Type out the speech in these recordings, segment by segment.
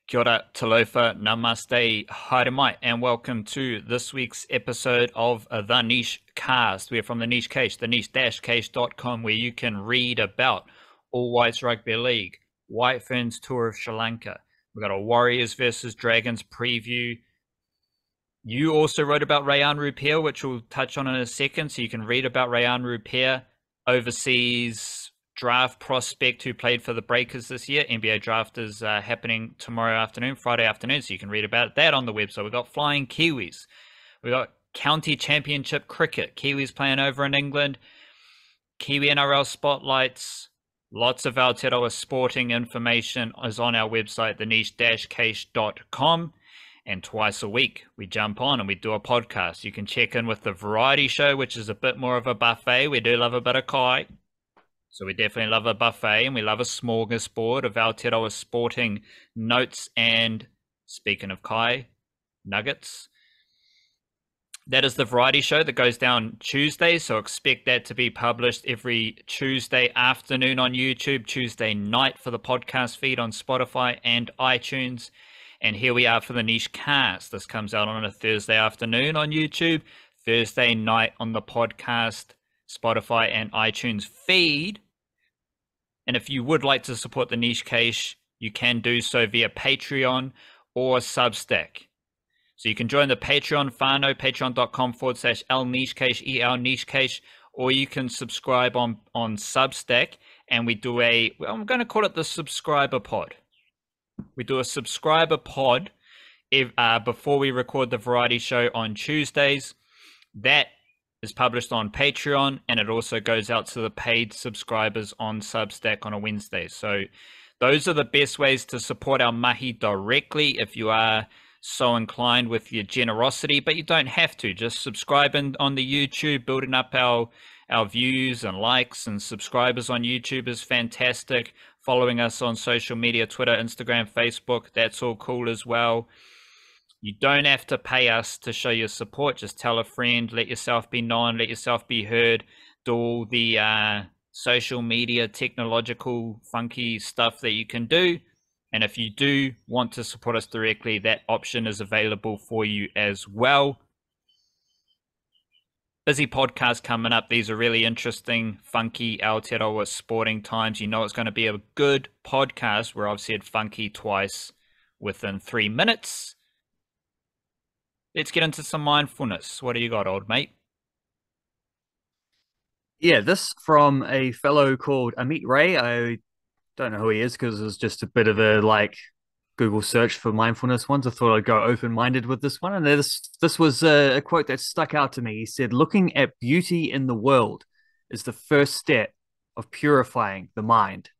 Kia ora, talofa, namaste, haere mai, and welcome to this week's episode of The Niche Cast. We're from The Niche Case, the niche-case.com, where you can read about All Whites Rugby League, White Ferns Tour of Sri Lanka. We've got a Warriors versus Dragons preview. You also wrote about Rayan Rupert, which we'll touch on in a second, so you can read about Rayan Rupert, overseas draft prospect who played for the Breakers this year. NBA draft is happening tomorrow afternoon, Friday afternoon, so you can read about that on the website. We've got Flying Kiwis. We've got County Championship Cricket. Kiwis playing over in England. Kiwi NRL spotlights. Lots of Aotearoa sporting information is on our website, theniche-case.com. And twice a week, we jump on and we do a podcast. You can check in with the variety show, which is a bit more of a buffet. We do love a bit of kai. So we definitely love a buffet, and we love a smorgasbord of Aotearoa sporting notes and, speaking of kai, nuggets. That is the variety show that goes down Tuesday, so expect that to be published every Tuesday afternoon on YouTube, Tuesday night for the podcast feed on Spotify and iTunes. And here we are for the Niche Cast. This comes out on a Thursday afternoon on YouTube, Thursday night on the podcast, Spotify and iTunes feed. And if you would like to support the Niche Case, you can do so via Patreon or Substack. So you can join the Patreon whānau, patreon.com/lnichecase, EL Niche Case, or you can subscribe on Substack, and we do I'm going to call it the subscriber pod. We do a subscriber pod before we record the variety show on Tuesdays. That is published on Patreon, and it also goes out to the paid subscribers on Substack on a Wednesday. So those are the best ways to support our mahi directly if you are so inclined with your generosity, but you don't have to. Just subscribe on the YouTube, building up our views and likes and subscribers on YouTube is fantastic. Following us on social media, Twitter, Instagram, Facebook, that's all cool as well. You don't have to pay us to show your support. Just tell a friend, let yourself be known, let yourself be heard, do all the social media, technological, funky stuff that you can do. And if you do want to support us directly, that option is available for you as well. Busy podcast coming up. These are really interesting, funky Aotearoa sporting times. You know it's going to be a good podcast where I've said funky twice within 3 minutes. Let's get into some mindfulness. What do you got, old mate? Yeah, this from a fellow called Amit Ray. I don't know who he is because it was just a bit of a Google search for mindfulness ones. I thought I'd go open-minded with this one. And this was a quote that stuck out to me. He said, "Looking at beauty in the world is the first step of purifying the mind."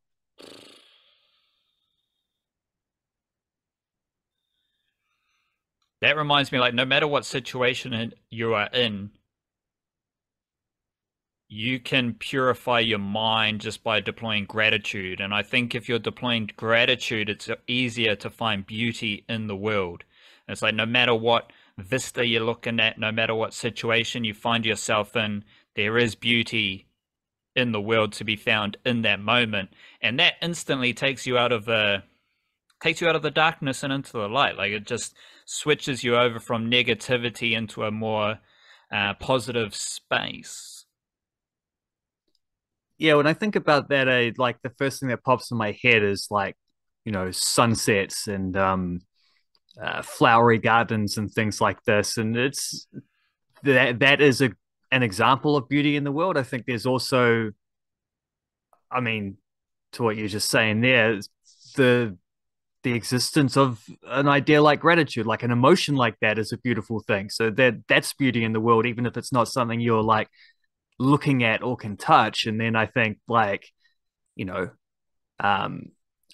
That reminds me, no matter what situation you are in, you can purify your mind just by deploying gratitude. And I think if you're deploying gratitude, it's easier to find beauty in the world. It's no matter what vista you're looking at, no matter what situation you find yourself in, there is beauty in the world to be found in that moment. And that instantly takes you out of the darkness and into the light. It just switches you over from negativity into a more positive space. Yeah, when I think about that, the first thing that pops in my head is sunsets and flowery gardens and things like this. And it's that is an example of beauty in the world. I think there's also, I mean, to what you're just saying there, the the existence of an idea like gratitude, like an emotion like that is a beautiful thing. So that's beauty in the world, even if it's not something you're looking at or can touch. And then I think you know, um,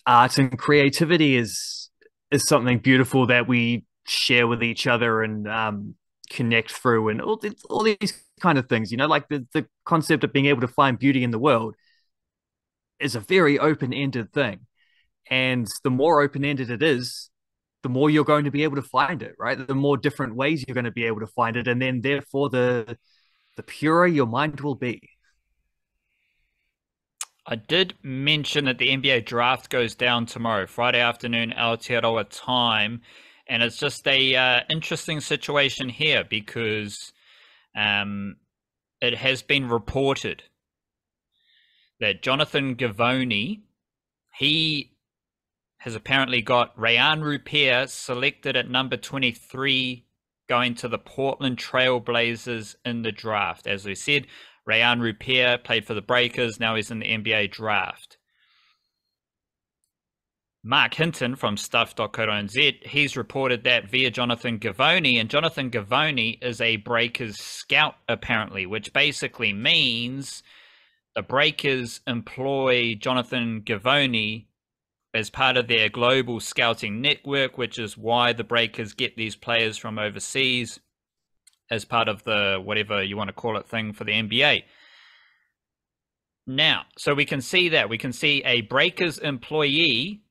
art and creativity is something beautiful that we share with each other and connect through, and all these kind of things. Like the concept of being able to find beauty in the world is a very open-ended thing. And the more open-ended it is, the more you're going to be able to find it, right? The more different ways you're going to be able to find it. And then therefore the purer your mind will be. I did mention that the NBA draft goes down tomorrow, Friday afternoon, Aotearoa time, and it's just a interesting situation here because um, it has been reported that Jonathan Givony, he has apparently got Rayan Rupert selected at number 23, going to the Portland Trail Blazers in the draft. As we said, Rayan Rupert played for the Breakers. Now he's in the NBA draft. Mark Hinton from stuff.co.nz, he's reported that via Jonathan Givony, and Jonathan Givony is a Breakers scout, apparently, which basically means the Breakers employ Jonathan Givony as part of their global scouting network, which is why the Breakers get these players from overseas as part of the whatever you want to call it thing for the NBA. Now, so we can see that. We can see a Breakers employee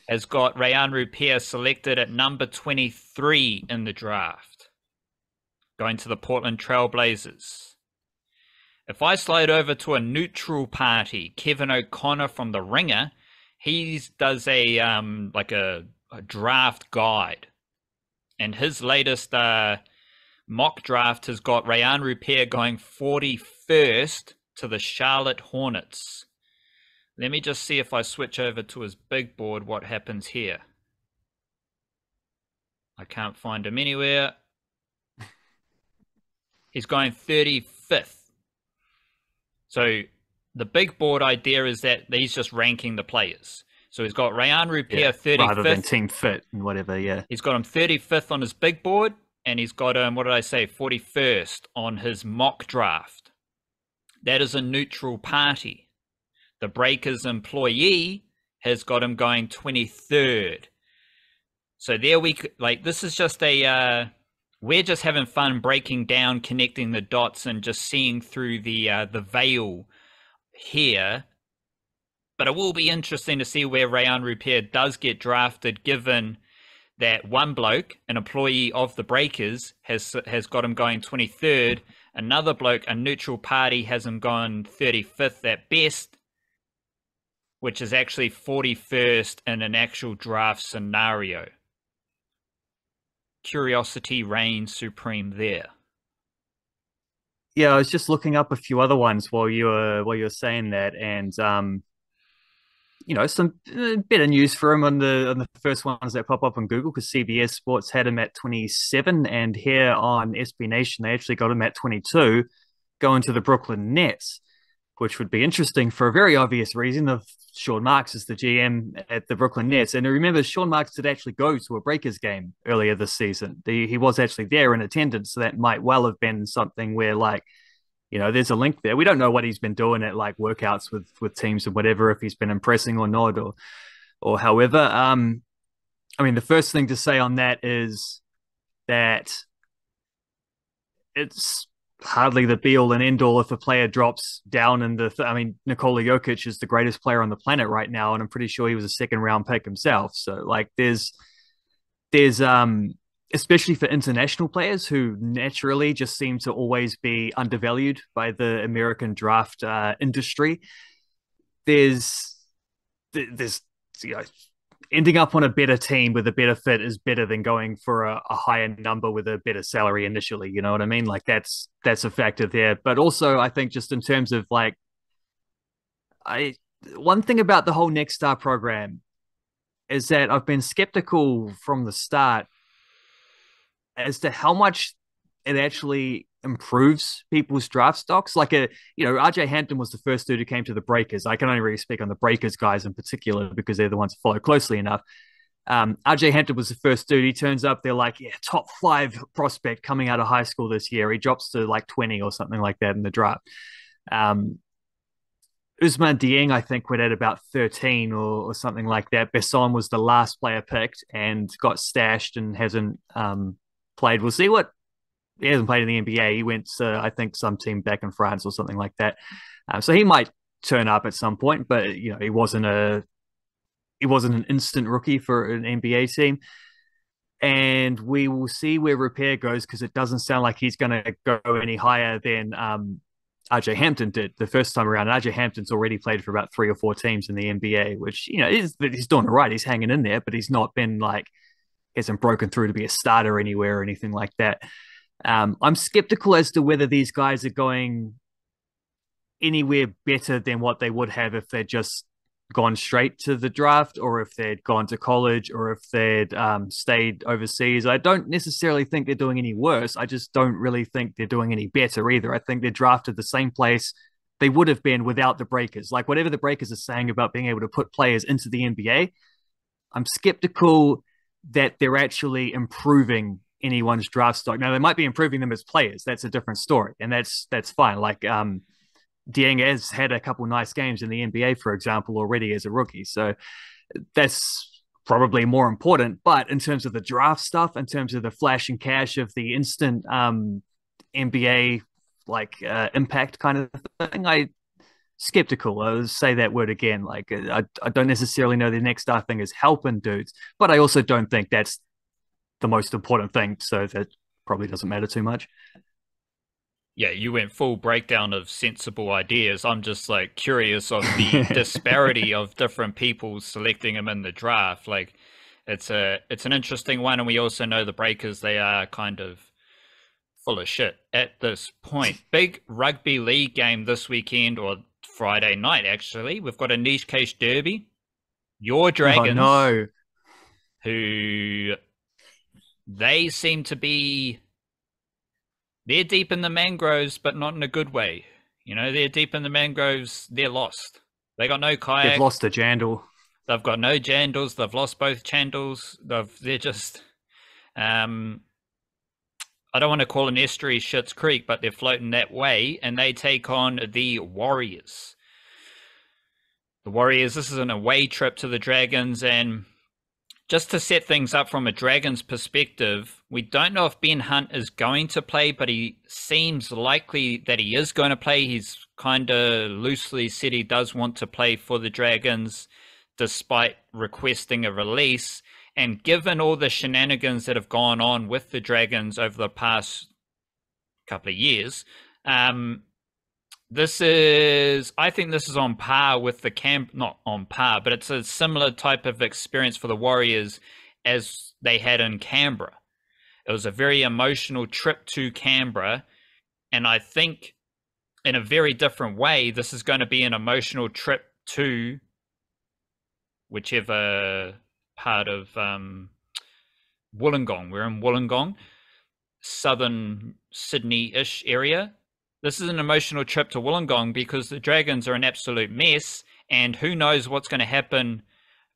has got Rayan Rupert selected at number 23 in the draft, going to the Portland Trail Blazers. If I slide over to a neutral party, Kevin O'Connor from The Ringer, he does a draft guide, and his latest mock draft has got Rayan Rupert going 41st to the Charlotte Hornets. Let me just see if I switch over to his big board, what happens here. I can't find him anywhere. He's going 35th. So the big board idea is that he's just ranking the players. So he's got Rayan Rupert 35th. Rather than team fit and whatever, yeah. He's got him 35th on his big board, and he's got him, 41st on his mock draft. That is a neutral party. The Breakers employee has got him going 23rd. So there this is just we're just having fun breaking down, connecting the dots, and just seeing through the veil here. But it will be interesting to see where Rayan Rupert does get drafted, given that one bloke, an employee of the Breakers, has got him going 23rd. Another bloke, a neutral party, has him going 35th at best, which is actually 41st in an actual draft scenario. Curiosity reigns supreme there. Yeah, I was just looking up a few other ones while you were saying that, and some better news for him on the first ones that pop up on Google, because CBS Sports had him at 27, and here on SB Nation they actually got him at 22, going to the Brooklyn Nets, which would be interesting for a very obvious reason of Sean Marks is the GM at the Brooklyn Nets. And remember, Sean Marks did actually go to a Breakers game earlier this season. He was actually there in attendance, so that might well have been something where, there's a link there. We don't know what he's been doing at workouts with teams or whatever, if he's been impressing or not, or however. The first thing to say on that is that it's hardly the be all and end all if a player drops down in Nikola Jokic is the greatest player on the planet right now, and I'm pretty sure he was a second round pick himself. So there's especially for international players who naturally just seem to always be undervalued by the American draft industry. There's ending up on a better team with a better fit is better than going for a higher number with a better salary initially. You know what I mean? That's a factor there. But also, I think just in terms of one thing about the whole Next Star program is that I've been skeptical from the start as to how much it actually improves people's draft stocks. RJ Hampton was the first dude who came to the Breakers. I can only really speak on the Breakers guys in particular because they're the ones who follow closely enough. RJ Hampton was the first dude. He turns up, they're top 5 prospect coming out of high school this year. He drops to 20 or something like that in the draft. Ousmane Dieng, I think, went at about 13 or something like that. Besson was the last player picked and got stashed and hasn't played. We'll see what. He hasn't played in the NBA. He went to, I think, some team back in France or something like that. So he might turn up at some point, but he wasn't an instant rookie for an NBA team. And we will see where Rupert goes, because it doesn't sound like he's going to go any higher than RJ Hampton did the first time around. RJ Hampton's already played for about 3 or 4 teams in the NBA, which he's doing all right. He's hanging in there, but he's not been like hasn't broken through to be a starter anywhere or anything like that. I'm skeptical as to whether these guys are going anywhere better than what they would have if they'd just gone straight to the draft, or if they'd gone to college, or if they'd stayed overseas. I don't necessarily think they're doing any worse. I just don't really think they're doing any better either. I think they're drafted the same place they would have been without the breakers. Like whatever the breakers are saying about being able to put players into the NBA, I'm skeptical that they're actually improving anyone's draft stock. Now they might be improving them as players. That's a different story, and that's fine. Like Dieng has had a couple nice games in the NBA, for example, already as a rookie. So that's probably more important. But in terms of the draft stuff, in terms of the flash and cash of the instant NBA impact kind of thing, I skeptical. I'll say that word again. Like I don't necessarily know the next star thing is helping dudes, but I also don't think that's the most important thing. So that probably doesn't matter too much. Yeah, you went full breakdown of sensible ideas. I'm just like curious of the disparity of different people selecting him in the draft. Like it's an interesting one, and we also know the Breakers, they are kind of full of shit at this point. Big rugby league game this weekend, or Friday night actually. We've got a niche case derby. Your Dragons, oh, no. who they seem to be, they're deep in the mangroves, but not in a good way. They're deep in the mangroves. They're lost. They got no kayak. They've lost a Jandal. They've got no Jandals. They've lost both Chandals. They're just, I don't want to call an estuary Schitt's Creek, but they're floating that way, and they take on the Warriors. The Warriors, this is an away trip to the Dragons, and just to set things up from a Dragons perspective, we don't know if Ben Hunt is going to play, but he seems likely that he is going to play. He's kind of loosely said he does want to play for the Dragons, despite requesting a release. And given all the shenanigans that have gone on with the Dragons over the past couple of years, I think this is on par with the not on par, but it's a similar type of experience for the Warriors as they had in Canberra. It was a very emotional trip to Canberra, and I think in a very different way, this is going to be an emotional trip to whichever part of Wollongong. We're in Wollongong, southern Sydney-ish area. This is an emotional trip to Wollongong because the Dragons are an absolute mess, and who knows what's going to happen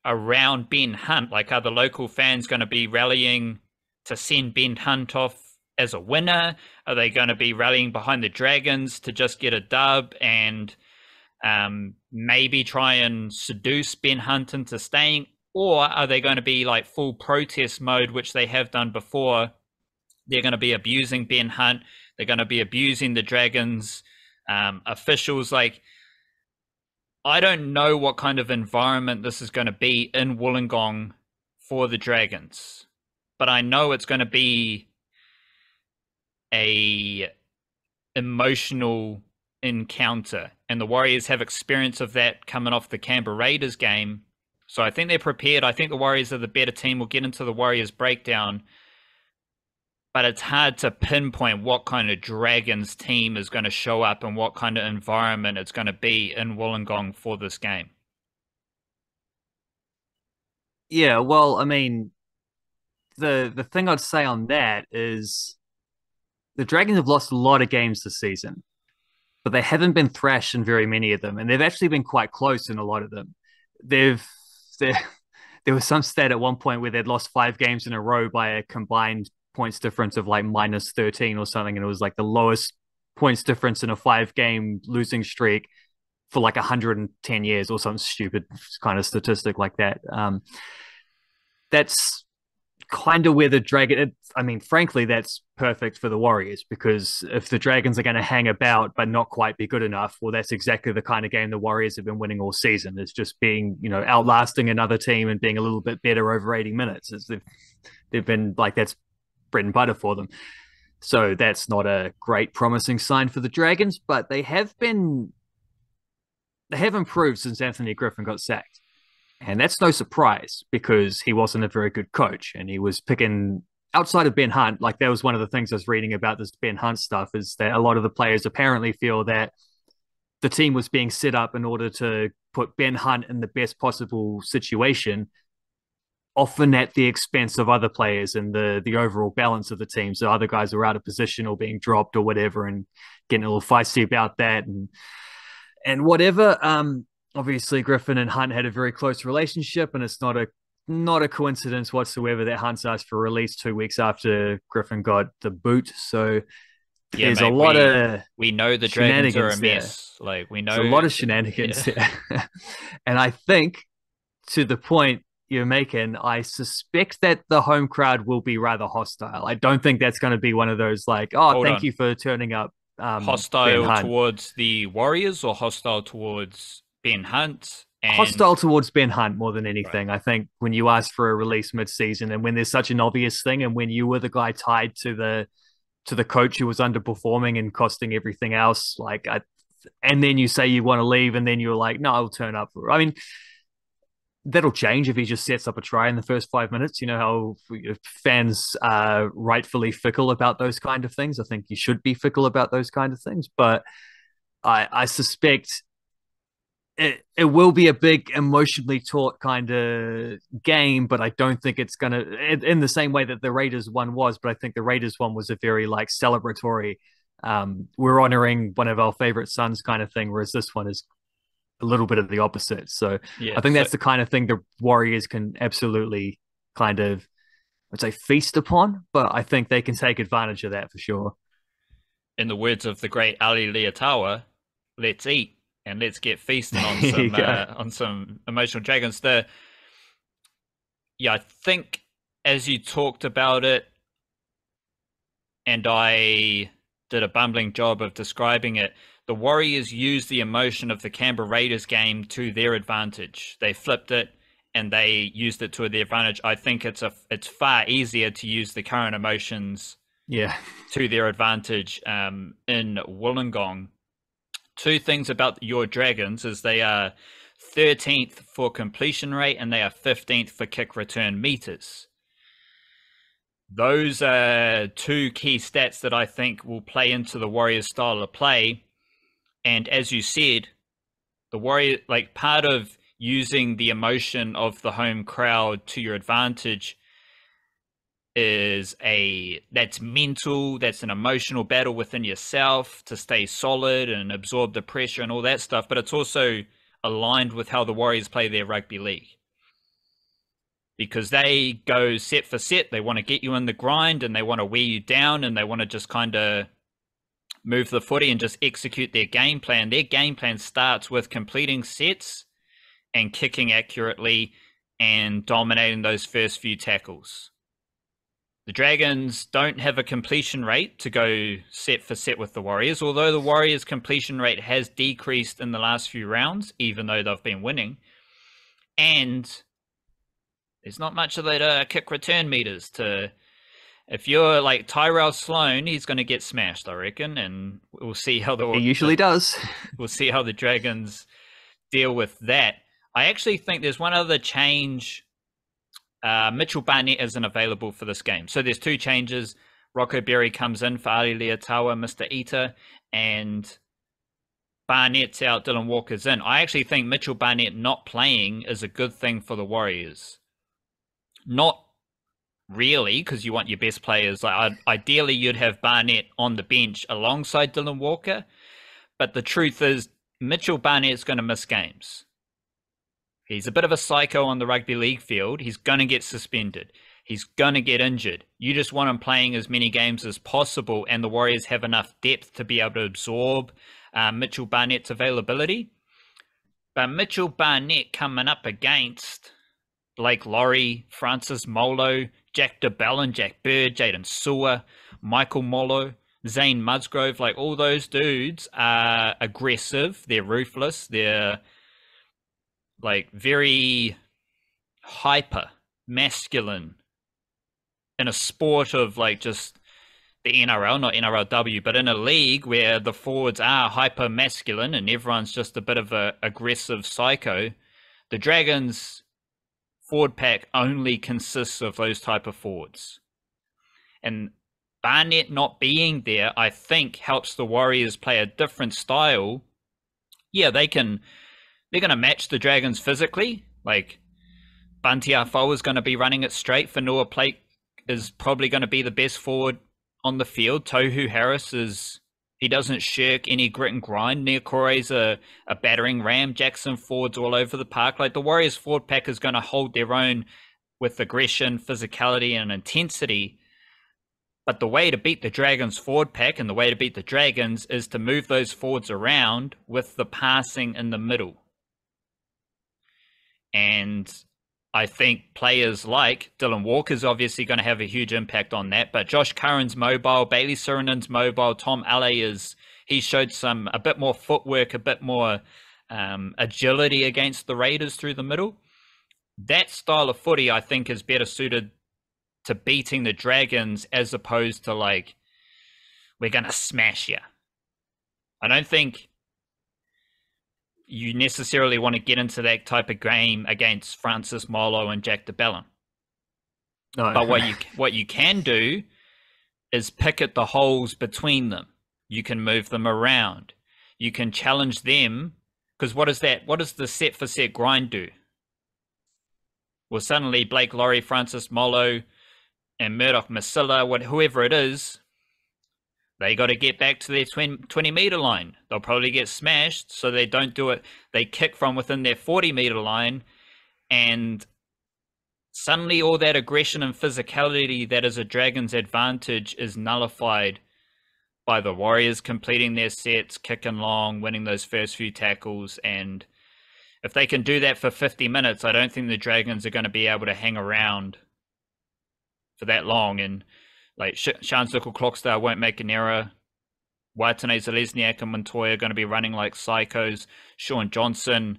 around Ben Hunt. Like, are the local fans going to be rallying to send Ben Hunt off as a winner? Are they going to be rallying behind the Dragons to just get a dub and maybe try and seduce Ben Hunt into staying? Or are they going to be like full protest mode, which they have done before? They're going to be abusing Ben Hunt. They're going to be abusing the Dragons officials. Like, I don't know what kind of environment this is going to be in Wollongong for the Dragons, but I know it's going to be a emotional encounter, and the Warriors have experience of that coming off the Canberra Raiders game. So I think they're prepared. I think the Warriors are the better team. We'll get into the Warriors breakdown, but it's hard to pinpoint what kind of Dragons team is going to show up and what kind of environment it's going to be in Wollongong for this game. Yeah, well, I mean, the thing I'd say on that is the Dragons have lost a lot of games this season, but they haven't been thrashed in very many of them, and they've actually been quite close in a lot of them. There was some stat at one point where they'd lost 5 games in a row by a combined points difference of like minus 13 or something, and it was like the lowest points difference in a 5-game losing streak for like 110 years or some stupid kind of statistic like that. That's kind of where the Dragon. I mean, frankly, that's perfect for the Warriors, because if the Dragons are going to hang about but not quite be good enough, well, that's exactly the kind of game the Warriors have been winning all season. It's just being, outlasting another team and being a little bit better over 80 minutes. They've been like, that's bread and butter for them. So that's not a great promising sign for the Dragons, but they have improved since Anthony Griffin got sacked. And that's no surprise because he wasn't a very good coach and he was picking outside of Ben Hunt. Like that was one of the things I was reading about this Ben Hunt stuff is that a lot of the players apparently feel that the team was being set up in order to put Ben Hunt in the best possible situation, often at the expense of other players and the overall balance of the team. So other guys were out of position or being dropped or whatever, and getting a little feisty about that and whatever. Obviously, Griffin and Hunt had a very close relationship, and it's not a coincidence whatsoever that Hunt's asked for release 2 weeks after Griffin got the boot. So Yeah, there's a mate, lot of we know the Dragons are a shenanigans there. mess. Like we There's a know, lot of shenanigans yeah. there. And I think to the point you're making, I suspect that the home crowd will be rather hostile. I don't think that's going to be one of those like, oh, Hold thank on. you for turning up, Ben Hostile Hunt. towards the Warriors or hostile towards Ben Hunt and Hostile towards Ben Hunt more than right. anything. I think when you ask for a release mid-season and when there's such an obvious thing, and when you were the guy tied to the coach who was underperforming and costing everything else, and then you say you want to leave, and then you're like, no, I'll turn up. I mean, that'll change if he just sets up a try in the first 5 minutes. You know how fans are rightfully fickle about those kind of things. I think you should be fickle about those kind of things, but I suspect it will be a big emotionally taut kind of game, but I don't think it's gonna in the same way that the Raiders one was. But I think the Raiders one was a very like celebratory. We're honoring one of our favorite sons kind of thing, whereas this one is a little bit of the opposite. So I Yeah, think so that's the kind of thing the Warriors can absolutely kind of, I'd say, feast upon, but I think they can take advantage of that for sure. in the words of the great Ali Liatawa, let's eat and let's get feasting There you go. on some emotional dragons. The Yeah, I think as you talked about it, and I did a bumbling job of describing it, the Warriors used the emotion of the Canberra Raiders game to their advantage. They flipped it and they used it to their advantage. I think it's far easier to use the current emotions Yeah. to their advantage in Wollongong. Two things about your Dragons is they are 13th for completion rate and they are 15th for kick return meters. Those are two key stats that I think will play into the Warriors' style of play. And as you said, the Warrior, like part of using the emotion of the home crowd to your advantage that's mental, that's an emotional battle within yourself to stay solid and absorb the pressure and all that stuff. But it's also aligned with how the Warriors play their rugby league, because they go set for set. They want to get you in the grind and they want to wear you down and they want to just kind of move the footy and just execute their game plan. Their game plan starts with completing sets and kicking accurately and dominating those first few tackles. The Dragons don't have a completion rate to go set for set with the Warriors, although the Warriors' completion rate has decreased in the last few rounds, even though they've been winning. And there's not much of that kick return meters to. If you're like Tyrell Sloan, he's going to get smashed, I reckon, and we'll see how He usually does. we'll see how the Dragons deal with that. I actually think there's one other change. Mitchell Barnett isn't available for this game, so there's two changes. Rocco Berry comes in for Ali Liatawa, Mr. Eater, and Barnett's out, Dylan Walker's in. I actually think Mitchell Barnett not playing is a good thing for the Warriors. Not really, because you want your best players. Like ideally, you'd have Barnett on the bench alongside Dylan Walker, but the truth is, Mitchell Barnett's going to miss games. He's a bit of a psycho on the rugby league field. He's going to get suspended. He's going to get injured. You just want him playing as many games as possible, and the Warriors have enough depth to be able to absorb Mitchell Barnett's availability. But Mitchell Barnett coming up against Blake Laurie, Francis Molo, Jack DeBellin, Jack Bird, Jaden Sewer, Michael Molo, Zane Musgrove, like all those dudes are aggressive. They're ruthless. They're like very hyper masculine in a sport of like just the NRL, not NRLW, but in a league where the forwards are hyper masculine and everyone's just a bit of a aggressive psycho, the Dragons forward pack only consists of those type of forwards. And Barnett not being there, I think, helps the Warriors play a different style. Yeah, they're going to match the Dragons physically. Like, Bunty Afoa is going to be running it straight. Fanua Plate is probably going to be the best forward on the field. Tohu Harris he doesn't shirk any grit and grind. Niakore's a battering ram. Jackson Ford's all over the park. Like, the Warriors forward pack is going to hold their own with aggression, physicality, and intensity. But the way to beat the Dragons forward pack and the way to beat the Dragons is to move those forwards around with the passing in the middle. And I think players like Dylan Walker's obviously going to have a huge impact on that. But Josh Curran's mobile, Bailey Surinen's mobile, Tom Ale he showed a bit more footwork, a bit more agility against the Raiders through the middle. That style of footy, I think, is better suited to beating the Dragons as opposed to, like, we're going to smash you. I don't think you necessarily want to get into that type of game against Francis Molo and Jack DeBellin. No. But what you can do is pick at the holes between them. You can move them around. You can challenge them. Because what does the set for set grind do? Well, suddenly Blake Laurie, Francis Molo, and Murdoch Masilla, whoever it is, they got to get back to their 20-meter line. They'll probably get smashed, so they don't do it. They kick from within their 40-meter line, and suddenly all that aggression and physicality that is a Dragons' advantage is nullified by the Warriors completing their sets, kicking long, winning those first few tackles. And if they can do that for 50 minutes, I don't think the Dragons are going to be able to hang around for that long. And like, Sean Zuckel-Clockstar won't make an error. Waitane Zalesniak and Montoya are going to be running like psychos. Sean Johnson,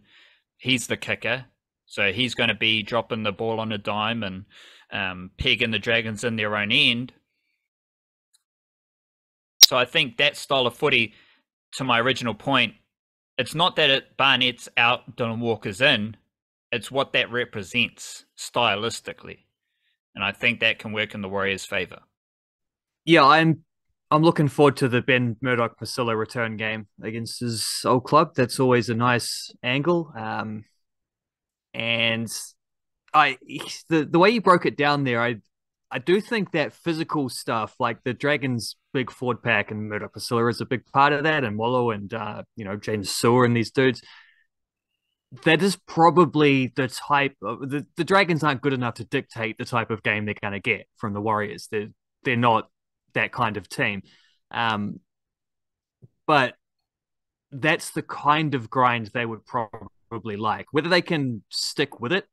he's the kicker. So he's going to be dropping the ball on a dime and pegging the Dragons in their own end. So I think that style of footy, to my original point, it's not that Barnett's out, Dylan Walker's in. It's what that represents stylistically. And I think that can work in the Warriors' favor. Yeah, I'm looking forward to the Ben Murdoch-Masilla return game against his old club. That's always a nice angle. And the way you broke it down there, I do think that physical stuff, like the Dragons' big forward pack and Murdoch-Masilla is a big part of that, and Wallow and James Sewer and these dudes. That is probably the type of the Dragons aren't good enough to dictate the type of game they're going to get from the Warriors. They're not that kind of team, but that's the kind of grind they would probably like. Whether they can stick with it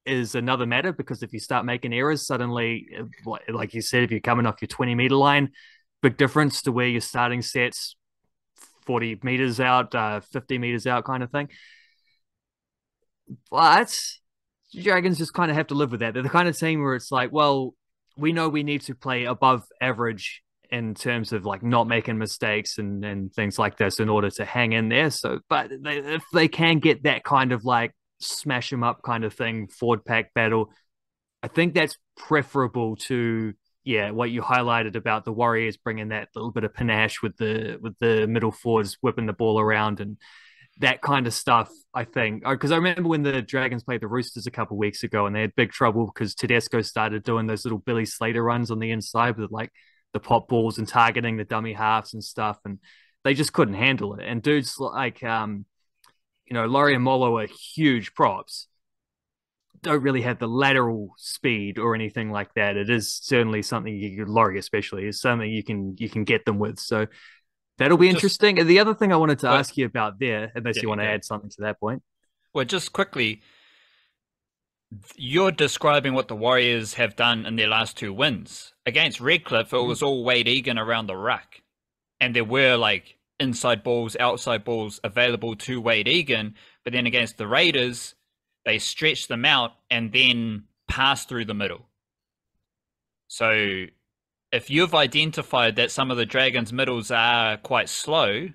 is another matter, because if you start making errors, suddenly, like you said, if you're coming off your 20-meter line, big difference to where you're starting sets 40 meters out, 50 meters out kind of thing. But Dragons just kind of have to live with that. They're the kind of team where it's like, well, we know we need to play above average in terms of like not making mistakes and things like this in order to hang in there. So, but if they can get that kind of like smash them up kind of thing, forward pack battle, I think that's preferable to what you highlighted about the Warriors bringing that little bit of panache with the middle forwards whipping the ball around and that kind of stuff. I think, because I remember when the Dragons played the Roosters a couple of weeks ago and they had big trouble because Tedesco started doing those little Billy Slater runs on the inside with like the pop balls and targeting the dummy halves and stuff, and they just couldn't handle it. And dudes like Laurie and Molo are huge props, don't really have the lateral speed or anything like that. It is certainly something Laurie especially is something you can get them with. So that'll be interesting. And the other thing I wanted to ask you about there, unless you want to add something to that point. Well, just quickly, you're describing what the Warriors have done in their last two wins. Against Redcliffe, it was all Wade Egan around the ruck. And there were like inside balls, outside balls available to Wade Egan. But then against the Raiders, they stretched them out and then passed through the middle. So if you've identified that some of the Dragons' middles are quite slow,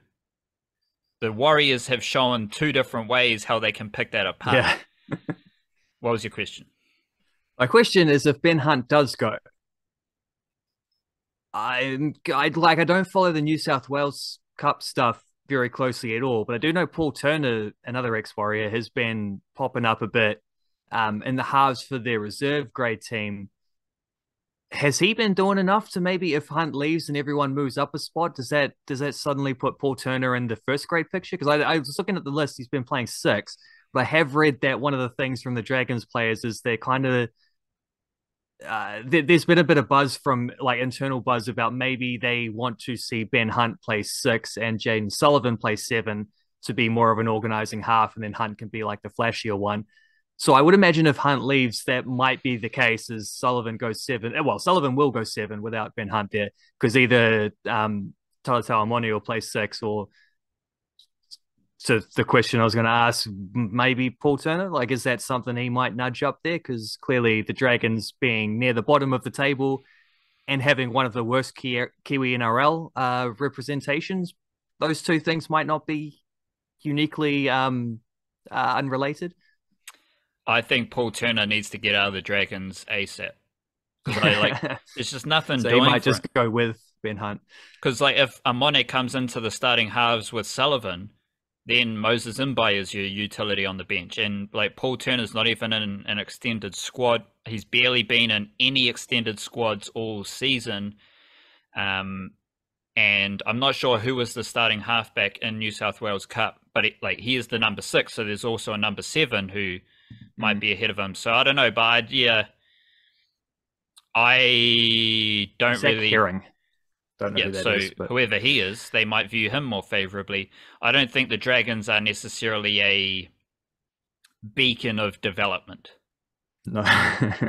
the Warriors have shown two different ways how they can pick that apart. Yeah. What was your question? My question is, if Ben Hunt does go, I don't follow the New South Wales Cup stuff very closely at all, but I do know Paul Turner, another ex-Warrior, has been popping up a bit in the halves for their reserve grade team. Has he been doing enough to maybe, if Hunt leaves and everyone moves up a spot, does that suddenly put Paul Turner in the first grade picture? Because I was looking at the list, he's been playing six, but I have read that one of the things from the Dragons players is they're kind of there's been a bit of buzz from like internal buzz about maybe they want to see Ben Hunt play six and Jaden Sullivan play seven to be more of an organizing half, and then Hunt can be like the flashier one. So I would imagine if Hunt leaves, that might be the case. As Sullivan goes seven, well, Sullivan will go seven without Ben Hunt there because either Talatau Amoni will play six, or so the question I was going to ask, maybe Paul Turner, like, is that something he might nudge up there? Because clearly the Dragons being near the bottom of the table and having one of the worst Kiwi NRL representations, those two things might not be uniquely unrelated. I think Paul Turner needs to get out of the Dragons ASAP. Because I like, there's just nothing so doing. He might just go with Ben Hunt. Because like, if Amone comes into the starting halves with Sullivan, then Moses Imbai is your utility on the bench. And like, Paul Turner's not even in an extended squad. He's barely been in any extended squads all season. And I'm not sure who was the starting halfback in New South Wales Cup, but he is the number 6. So there's also a number 7 who might be ahead of him. So I don't know, but yeah, I don't Zach really. Herring. Don't know who that so is, but whoever he is, they might view him more favorably. I don't think the Dragons are necessarily a beacon of development. no.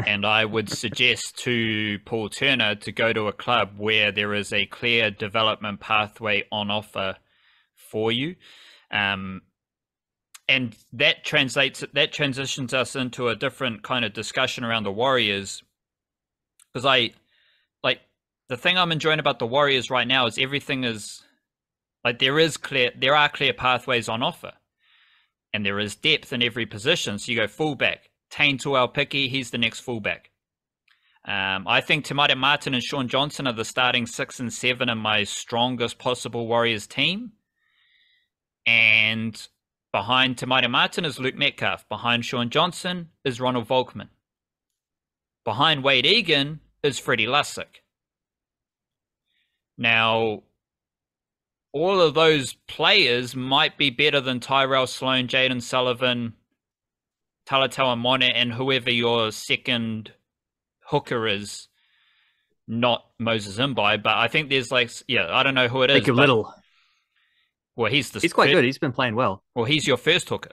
And I would suggest to Paul Turner to go to a club where there is a clear development pathway on offer for you. And that transitions us into a different kind of discussion around the Warriors. Because the thing I'm enjoying about the Warriors right now is everything is like there are clear pathways on offer, and there is depth in every position. So you go fullback, Tain Tuaupiki, he's the next fullback. I think Tamari Martin and Sean Johnson are the starting 6 and 7 in my strongest possible Warriors team. And behind Tamari Martin is Luke Metcalf. Behind Sean Johnson is Ronald Volkman. Behind Wade Egan is Freddie Lussick. Now, all of those players might be better than Tyrell Sloan, Jaden Sullivan, Talatau Amone, and whoever your second hooker is, not Moses Imbai. But I think there's I don't know who it is. Jacob Little. Well, he's quite good. He's been playing well. Well, he's your first hooker.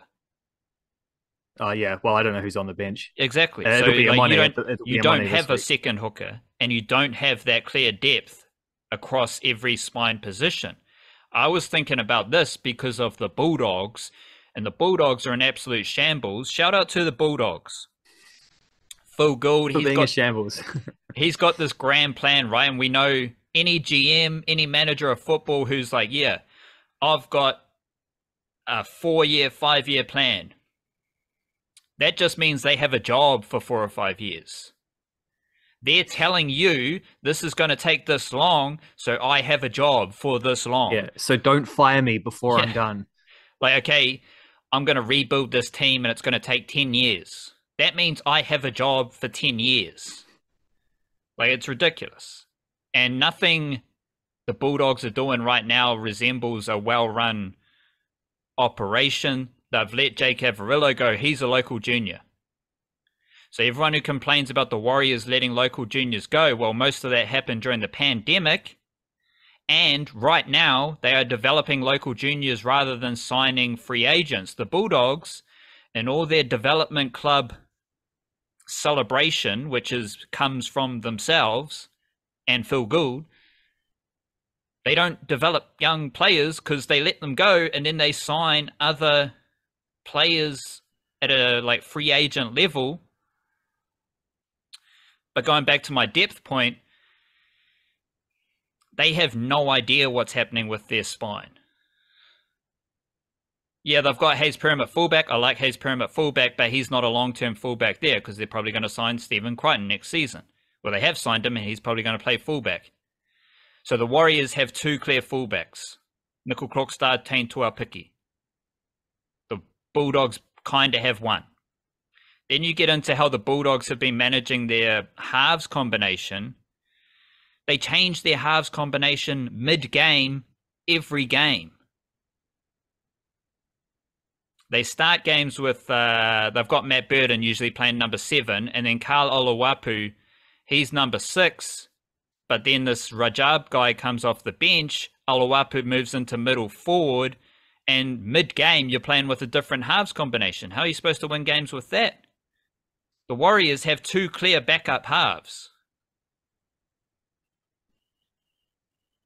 Oh, yeah. Well, I don't know who's on the bench. Exactly. So you don't have a second hooker, and you don't have that clear depth across every spine position. I was thinking about this because of the Bulldogs, and the Bulldogs are an absolute shambles. Shout out to the Bulldogs. Phil Gould, he's got a shambles. He's got this grand plan, right? And we know any GM, any manager of football who's like, yeah, I've got a 4-year, 5-year plan. That just means they have a job for 4 or 5 years. They're telling you this is going to take this long, so I have a job for this long. Yeah, so don't fire me before I'm done. Like, okay, I'm going to rebuild this team and it's going to take 10 years. That means I have a job for 10 years. Like, it's ridiculous. And nothing the Bulldogs are doing right now resembles a well-run operation. They've let Jake Averillo go. He's a local junior. So everyone who complains about the Warriors letting local juniors go, well, most of that happened during the pandemic. And right now, they are developing local juniors rather than signing free agents. The Bulldogs, in all their development club celebration, which comes from themselves and Phil Gould, they don't develop young players because they let them go and then they sign other players at a free agent level. But going back to my depth point, They have no idea what's happening with their spine. Yeah, they've got Hayes Perham at fullback. I like Hayes Perham at fullback, but he's not a long-term fullback there because they're probably going to sign Stephen Crichton next season. Well, they have signed him, and he's probably going to play fullback. So the Warriors have two clear fullbacks. Nickel Krokstad, Tain Tuapiki. The Bulldogs kind of have one. Then you get into how the Bulldogs have been managing their halves combination. They change their halves combination mid-game every game. They start games with, they've got Matt Burden usually playing number 7, and then Karl Oluwapu, he's number 6, but then this Rajab guy comes off the bench, Oluwapu moves into middle forward, and mid-game you're playing with a different halves combination. How are you supposed to win games with that? The Warriors have two clear backup halves.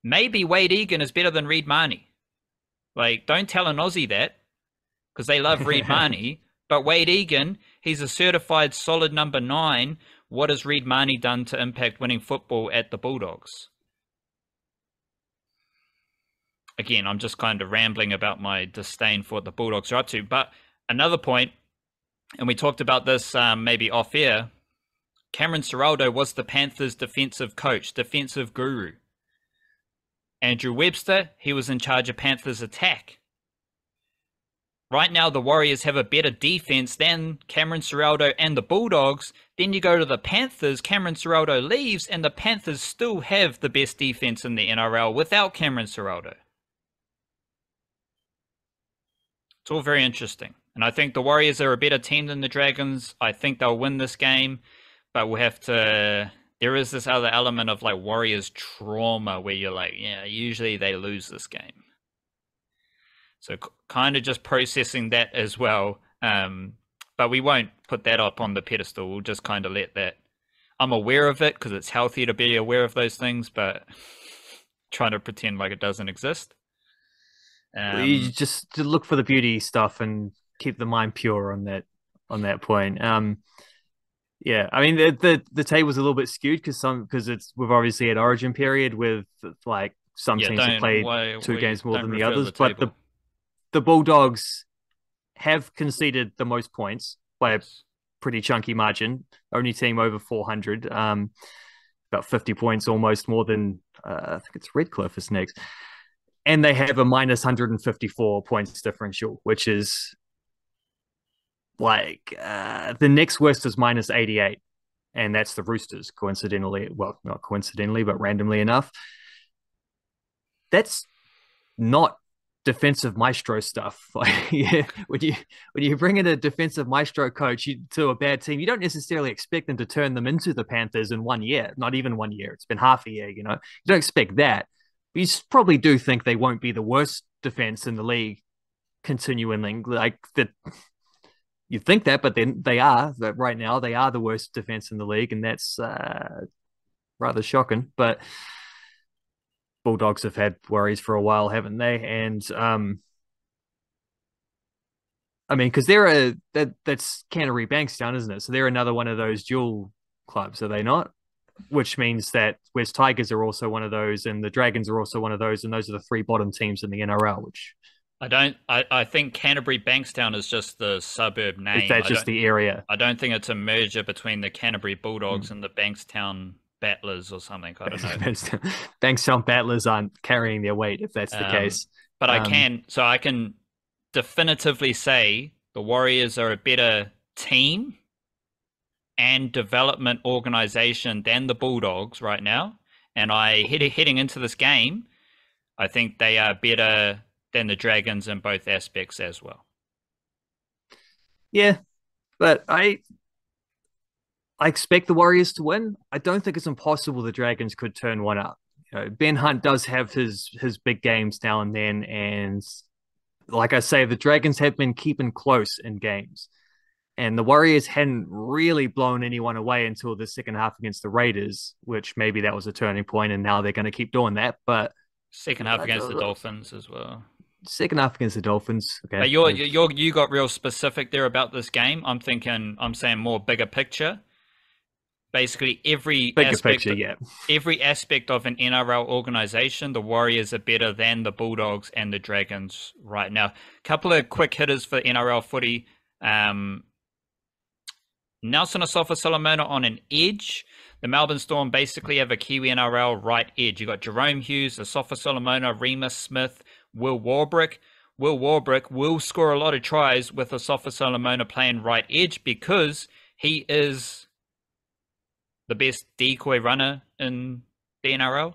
Maybe Wade Egan is better than Reed Marnie. Like, don't tell an Aussie that, because they love Reed Marnie. But Wade Egan, he's a certified solid number 9. What has Reed Marnie done to impact winning football at the Bulldogs? Again, I'm just kind of rambling about my disdain for what the Bulldogs are up to. But another point, and we talked about this maybe off air, Cameron Ciraldo was the Panthers' defensive coach, defensive guru. Andrew Webster, he was in charge of Panthers' attack. Right now, the Warriors have a better defense than Cameron Ciraldo and the Bulldogs. Then you go to the Panthers, Cameron Ciraldo leaves, and the Panthers still have the best defense in the NRL without Cameron Ciraldo. It's all very interesting. And I think the Warriors are a better team than the Dragons. I think they'll win this game, but we'll have to... There is this other element of like Warriors trauma where you're like, yeah, usually they lose this game. So kind of just processing that as well. But we won't put that up on the pedestal. We'll just kind of let that. I'm aware of it because it's healthy to be aware of those things, but trying to pretend like it doesn't exist. You just look for the beauty stuff and keep the mind pure on that point. Yeah, I mean the table's a little bit skewed because we've obviously had Origin period with like some teams have played 2 games more than the others, but the Bulldogs have conceded the most points by a pretty chunky margin. Only team over 400, about 50 points, almost more than I think it's Redcliffe is next, and they have a minus 154 points differential, which is like the next worst is minus 88, and that's the Roosters. Coincidentally, well, not coincidentally, but randomly enough, that's not defensive maestro stuff. Like, yeah, when you bring in a defensive maestro coach to a bad team, you don't necessarily expect them to turn them into the Panthers in 1 year. Not even 1 year. It's been half a year. You don't expect that. But you probably do think they won't be the worst defense in the league continuing like that. You think that, but then they are. That right now they are the worst defense in the league, and that's rather shocking. But Bulldogs have had worries for a while, haven't they? And I mean, because that's Canterbury Bankstown, isn't it? So they're another one of those dual clubs, are they not? Which means that West Tigers are also one of those, and the Dragons are also one of those, and those are the 3 bottom teams in the NRL. Which I think Canterbury Bankstown is just the suburb name. Is that just the area? I don't think it's a merger between the Canterbury Bulldogs and the Bankstown Battlers or something. I don't know. Bankstown Battlers aren't carrying their weight if that's the case. But I can definitively say the Warriors are a better team and development organization than the Bulldogs right now. And heading into this game, I think they are better than the Dragons in both aspects as well. Yeah, but I expect the Warriors to win. I don't think it's impossible the Dragons could turn one up. Ben Hunt does have his big games now and then, and like I say, the Dragons have been keeping close in games. And the Warriors hadn't really blown anyone away until the second half against the Raiders, which maybe that was a turning point, and now they're going to keep doing that. But second half against the Dolphins as well. Second half against the Dolphins. Okay. But you got real specific there about this game. I'm saying more bigger picture. basically every Bigger aspect picture, yeah. every aspect of an NRL organization, the Warriors are better than the Bulldogs and the Dragons right now. Couple of quick hitters for NRL footy. Nelson Asafa-Solomona on an edge. The Melbourne Storm basically have a Kiwi NRL right edge. You got Jerome Hughes, Asafa-Solomona, Remus Smith, Will Warbrick. Will Warbrick will score a lot of tries with Asafa-Solomona playing right edge because he is the best decoy runner in the NRL.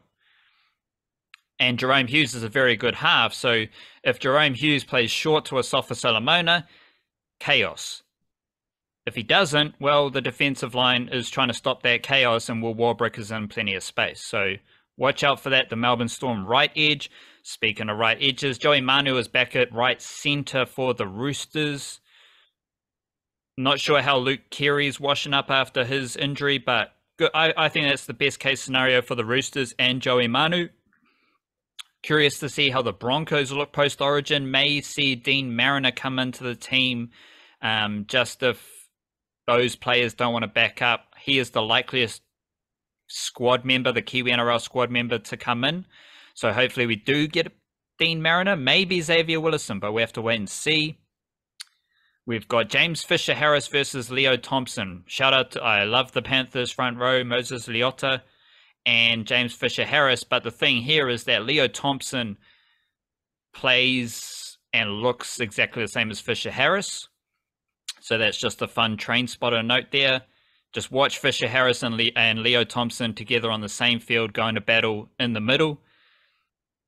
And Jerome Hughes is a very good half. So if Jerome Hughes plays short to Asafa-Solomona, chaos. If he doesn't, well, the defensive line is trying to stop that chaos and Will Warbrick is in plenty of space. So watch out for that. The Melbourne Storm right edge. Speaking of right edges, Joey Manu is back at right centre for the Roosters. Not sure how Luke Keary's washing up after his injury, but I think that's the best case scenario for the Roosters and Joey Manu. Curious to see how the Broncos look post-Origin. May see Dean Mariner come into the team just if those players don't want to back up. He is the likeliest squad member, the Kiwi NRL squad member to come in. So hopefully we do get Dean Mariner, maybe Xavier Willison, but we have to wait and see. We've got James Fisher-Harris versus Leo Thompson. Shout out to, I love the Panthers front row, Moses Leota and James Fisher-Harris. But the thing here is that Leo Thompson plays and looks exactly the same as Fisher-Harris. So that's just a fun train spotter note there. Just watch Fisher-Harris and Leo Thompson together on the same field going to battle in the middle.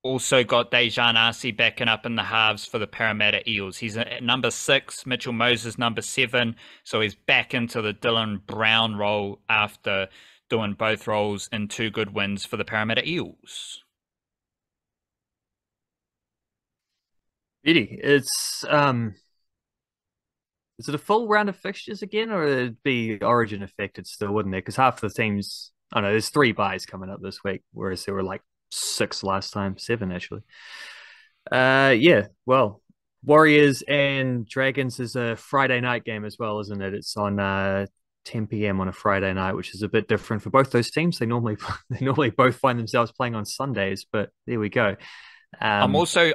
Also got Dejan Arce backing up in the halves for the Parramatta Eels. He's at number 6, Mitchell Moses number 7. So he's back into the Dylan Brown role after doing both roles in 2 good wins for the Parramatta Eels. Beauty. It's is it a full round of fixtures again, or it'd be Origin affected still, wouldn't it? Because half the teams, I don't know, there's 3 buys coming up this week, whereas there were like 6 last time, 7 actually. Yeah, well, Warriors and Dragons is a Friday night game as well, isn't it? It's on 10 p.m. on a Friday night, which is a bit different for both those teams. They normally both find themselves playing on Sundays, but there we go. I'm also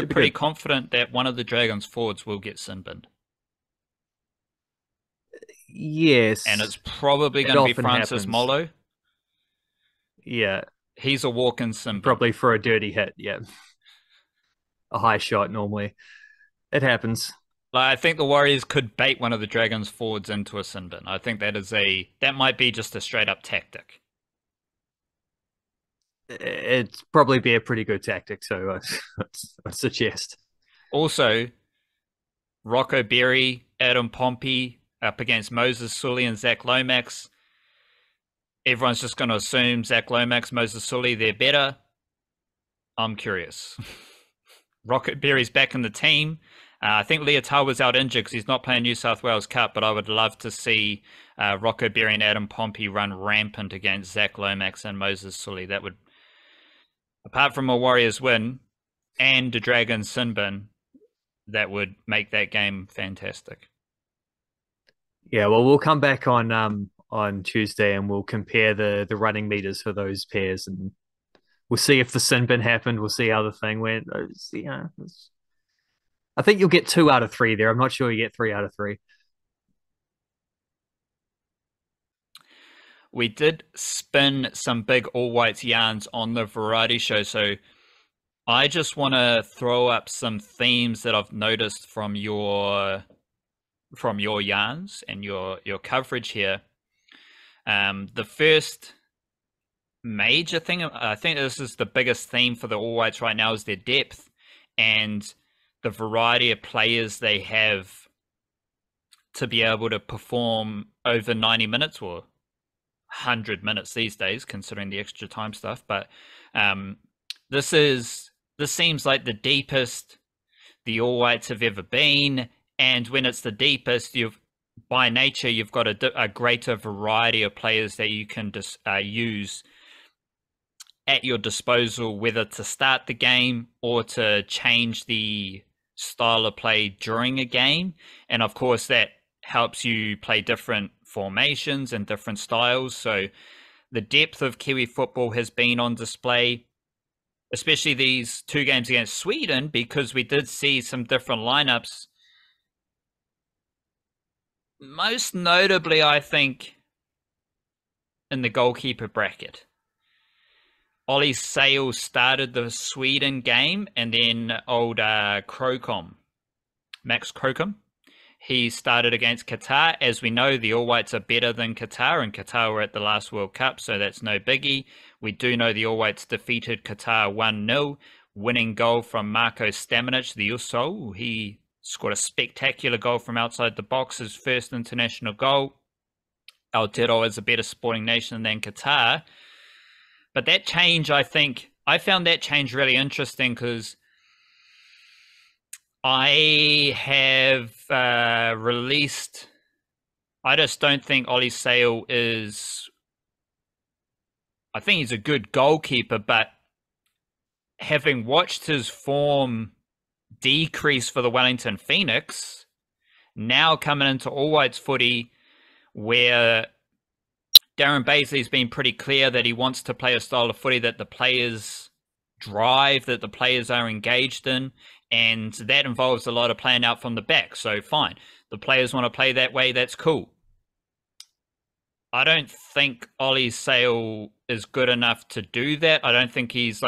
pretty confident that one of the Dragons forwards will get sin binned. Yes, and it's probably going to be Francis Molo. Yeah, he's a walk-in sin bin. Probably for a dirty hit. Yeah, a high shot normally. It happens. Like, I think the Warriors could bait one of the Dragons forwards into a sin bin. I think that might be just a straight up tactic. It'd probably be a pretty good tactic, so I suggest. Also, Rocco Berry, Adam Pompey up against Moses Sully and Zach Lomax. Everyone's just going to assume Zach Lomax, Moses Sully, they're better. I'm curious. Rocco Berry's back in the team. I think Leotar was out injured because he's not playing New South Wales Cup, but I would love to see Rocco Berry and Adam Pompey run rampant against Zach Lomax and Moses Sully. That would, apart from a Warriors win and a Dragons sin bin, that would make that game fantastic. Yeah, well, we'll come back on Tuesday and we'll compare the running meters for those pairs, and we'll see if the sin bin happened. We'll see how the thing went. I think you'll get 2 out of 3 there. I'm not sure you get 3 out of 3. We did spin some big All Whites yarns on the variety show, so I just want to throw up some themes that I've noticed from your yarns and your coverage here. The first major thing, I think this is the biggest theme for the All Whites right now, is their depth and the variety of players they have to be able to perform over 90 minutes or 100 minutes these days, considering the extra time stuff. But this seems like the deepest the All Whites have ever been. And when it's the deepest, by nature, you've got a greater variety of players that you can use at your disposal, whether to start the game or to change the style of play during a game. And of course, that helps you play different formations and different styles. So the depth of Kiwi football has been on display, especially these 2 games against Sweden, because we did see some different lineups. Most notably, I think, in the goalkeeper bracket. Ollie Sale started the Sweden game, and then old Krocom, Max Krocom, he started against Qatar. As we know, the All Whites are better than Qatar, and Qatar were at the last World Cup, so that's no biggie. We do know the All Whites defeated Qatar 1-0, winning goal from Marko Stamenic, the USO. He scored a spectacular goal from outside the box, his first international goal. Aotearoa is a better sporting nation than Qatar. But that change, I found that change really interesting, because I have released, I just don't think Ollie Sale is, I think he's a good goalkeeper, but having watched his form decrease for the Wellington Phoenix, now coming into All Whites footy, where Darren Bazley's been pretty clear that he wants to play a style of footy that the players drive, that the players are engaged in, and that involves a lot of playing out from the back. So fine, the players want to play that way, that's cool. I don't think Ollie Sale is good enough to do that. I don't think he's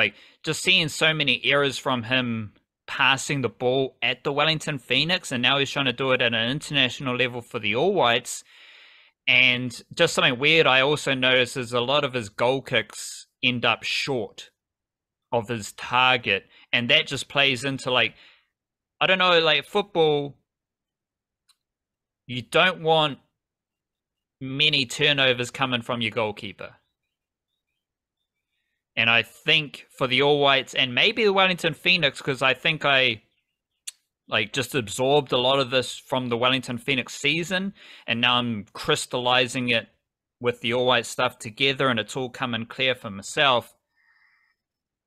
just seeing so many errors from him passing the ball at the Wellington Phoenix, and now he's trying to do it at an international level for the All Whites. And just something weird I also noticed is a lot of his goal kicks end up short of his target, and that just plays into I don't know, football, you don't want many turnovers coming from your goalkeeper. And I think for the All Whites and maybe the Wellington Phoenix, because I think I just absorbed a lot of this from the Wellington Phoenix season, and now I'm crystallizing it with the All White stuff together, and it's all coming clear for myself.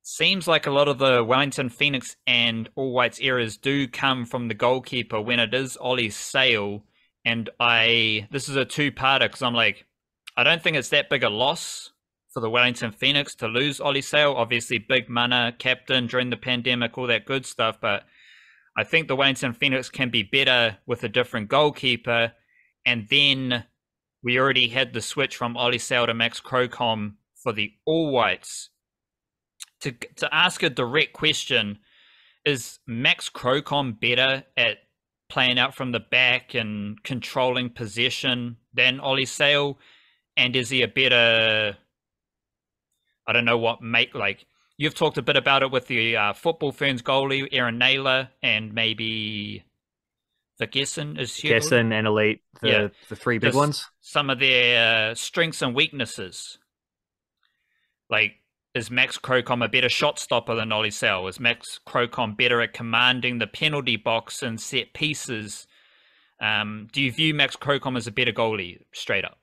Seems like a lot of the Wellington Phoenix and All Whites errors do come from the goalkeeper when it is Ollie Sale. And this is a two-parter, because I'm I don't think it's that big a loss for the Wellington Phoenix to lose Ollie Sale. Obviously, big mana, captain during the pandemic, all that good stuff. But I think the Wellington Phoenix can be better with a different goalkeeper. And then we already had the switch from Ollie Sale to Max Krocom for the All Whites. To ask a direct question, is Max Krocom better at playing out from the back and controlling possession than Ollie Sale? And is he a better, I don't know what you've talked a bit about it with the football Ferns goalie, Aaron Naylor, and maybe Vic Gesson is here. Gesson and Elite, the 3 big ones. Some of their strengths and weaknesses. Is Max Krocom a better shot stopper than Ollie Sale? Is Max Krocom better at commanding the penalty box and set pieces? Do you view Max Krocom as a better goalie, straight up?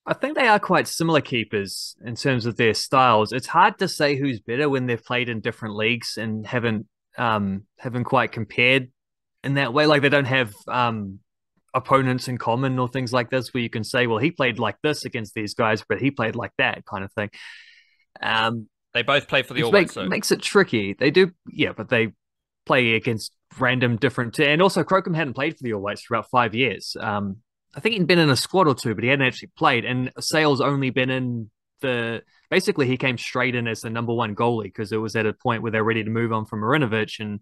I think they are quite similar keepers in terms of their styles. It's hard to say who's better when they've played in different leagues and haven't quite compared in that way. They don't have opponents in common or things like this where you can say, well, he played like this against these guys, but he played like that kind of thing. They both play for the All Whites, makes it tricky. They do, yeah, but they play against random different, and also Krocom hadn't played for the All Whites for about 5 years. I think he'd been in a squad or two, but he hadn't actually played. And Sale's only been in basically he came straight in as the number 1 goalie because it was at a point where they're ready to move on from Marinovic, and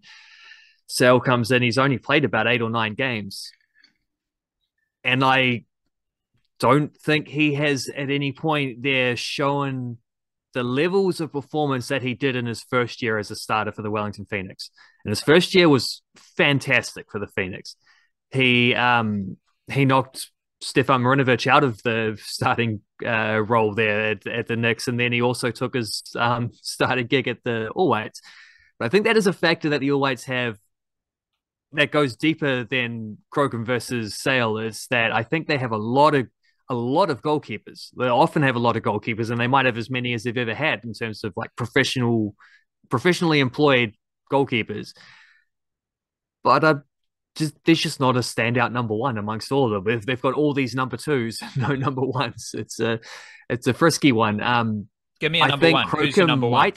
Sale comes in. He's only played about 8 or 9 games. And I don't think he has at any point there shown the levels of performance that he did in his first year as a starter for the Wellington Phoenix. And his first year was fantastic for the Phoenix. He knocked Stefan Marinovic out of the starting role there at the Knicks, and then he also took his starting gig at the All Whites. But I think that is a factor that the All Whites have that goes deeper than Krocom versus Sale. Is that I think they have a lot of goalkeepers. They often have a lot of goalkeepers, and they might have as many as they've ever had in terms of professionally employed goalkeepers. But there's just not a standout number one amongst all of them. They've got all these number twos, no number ones. It's a frisky one. Give me a I number think one. Who's your number one?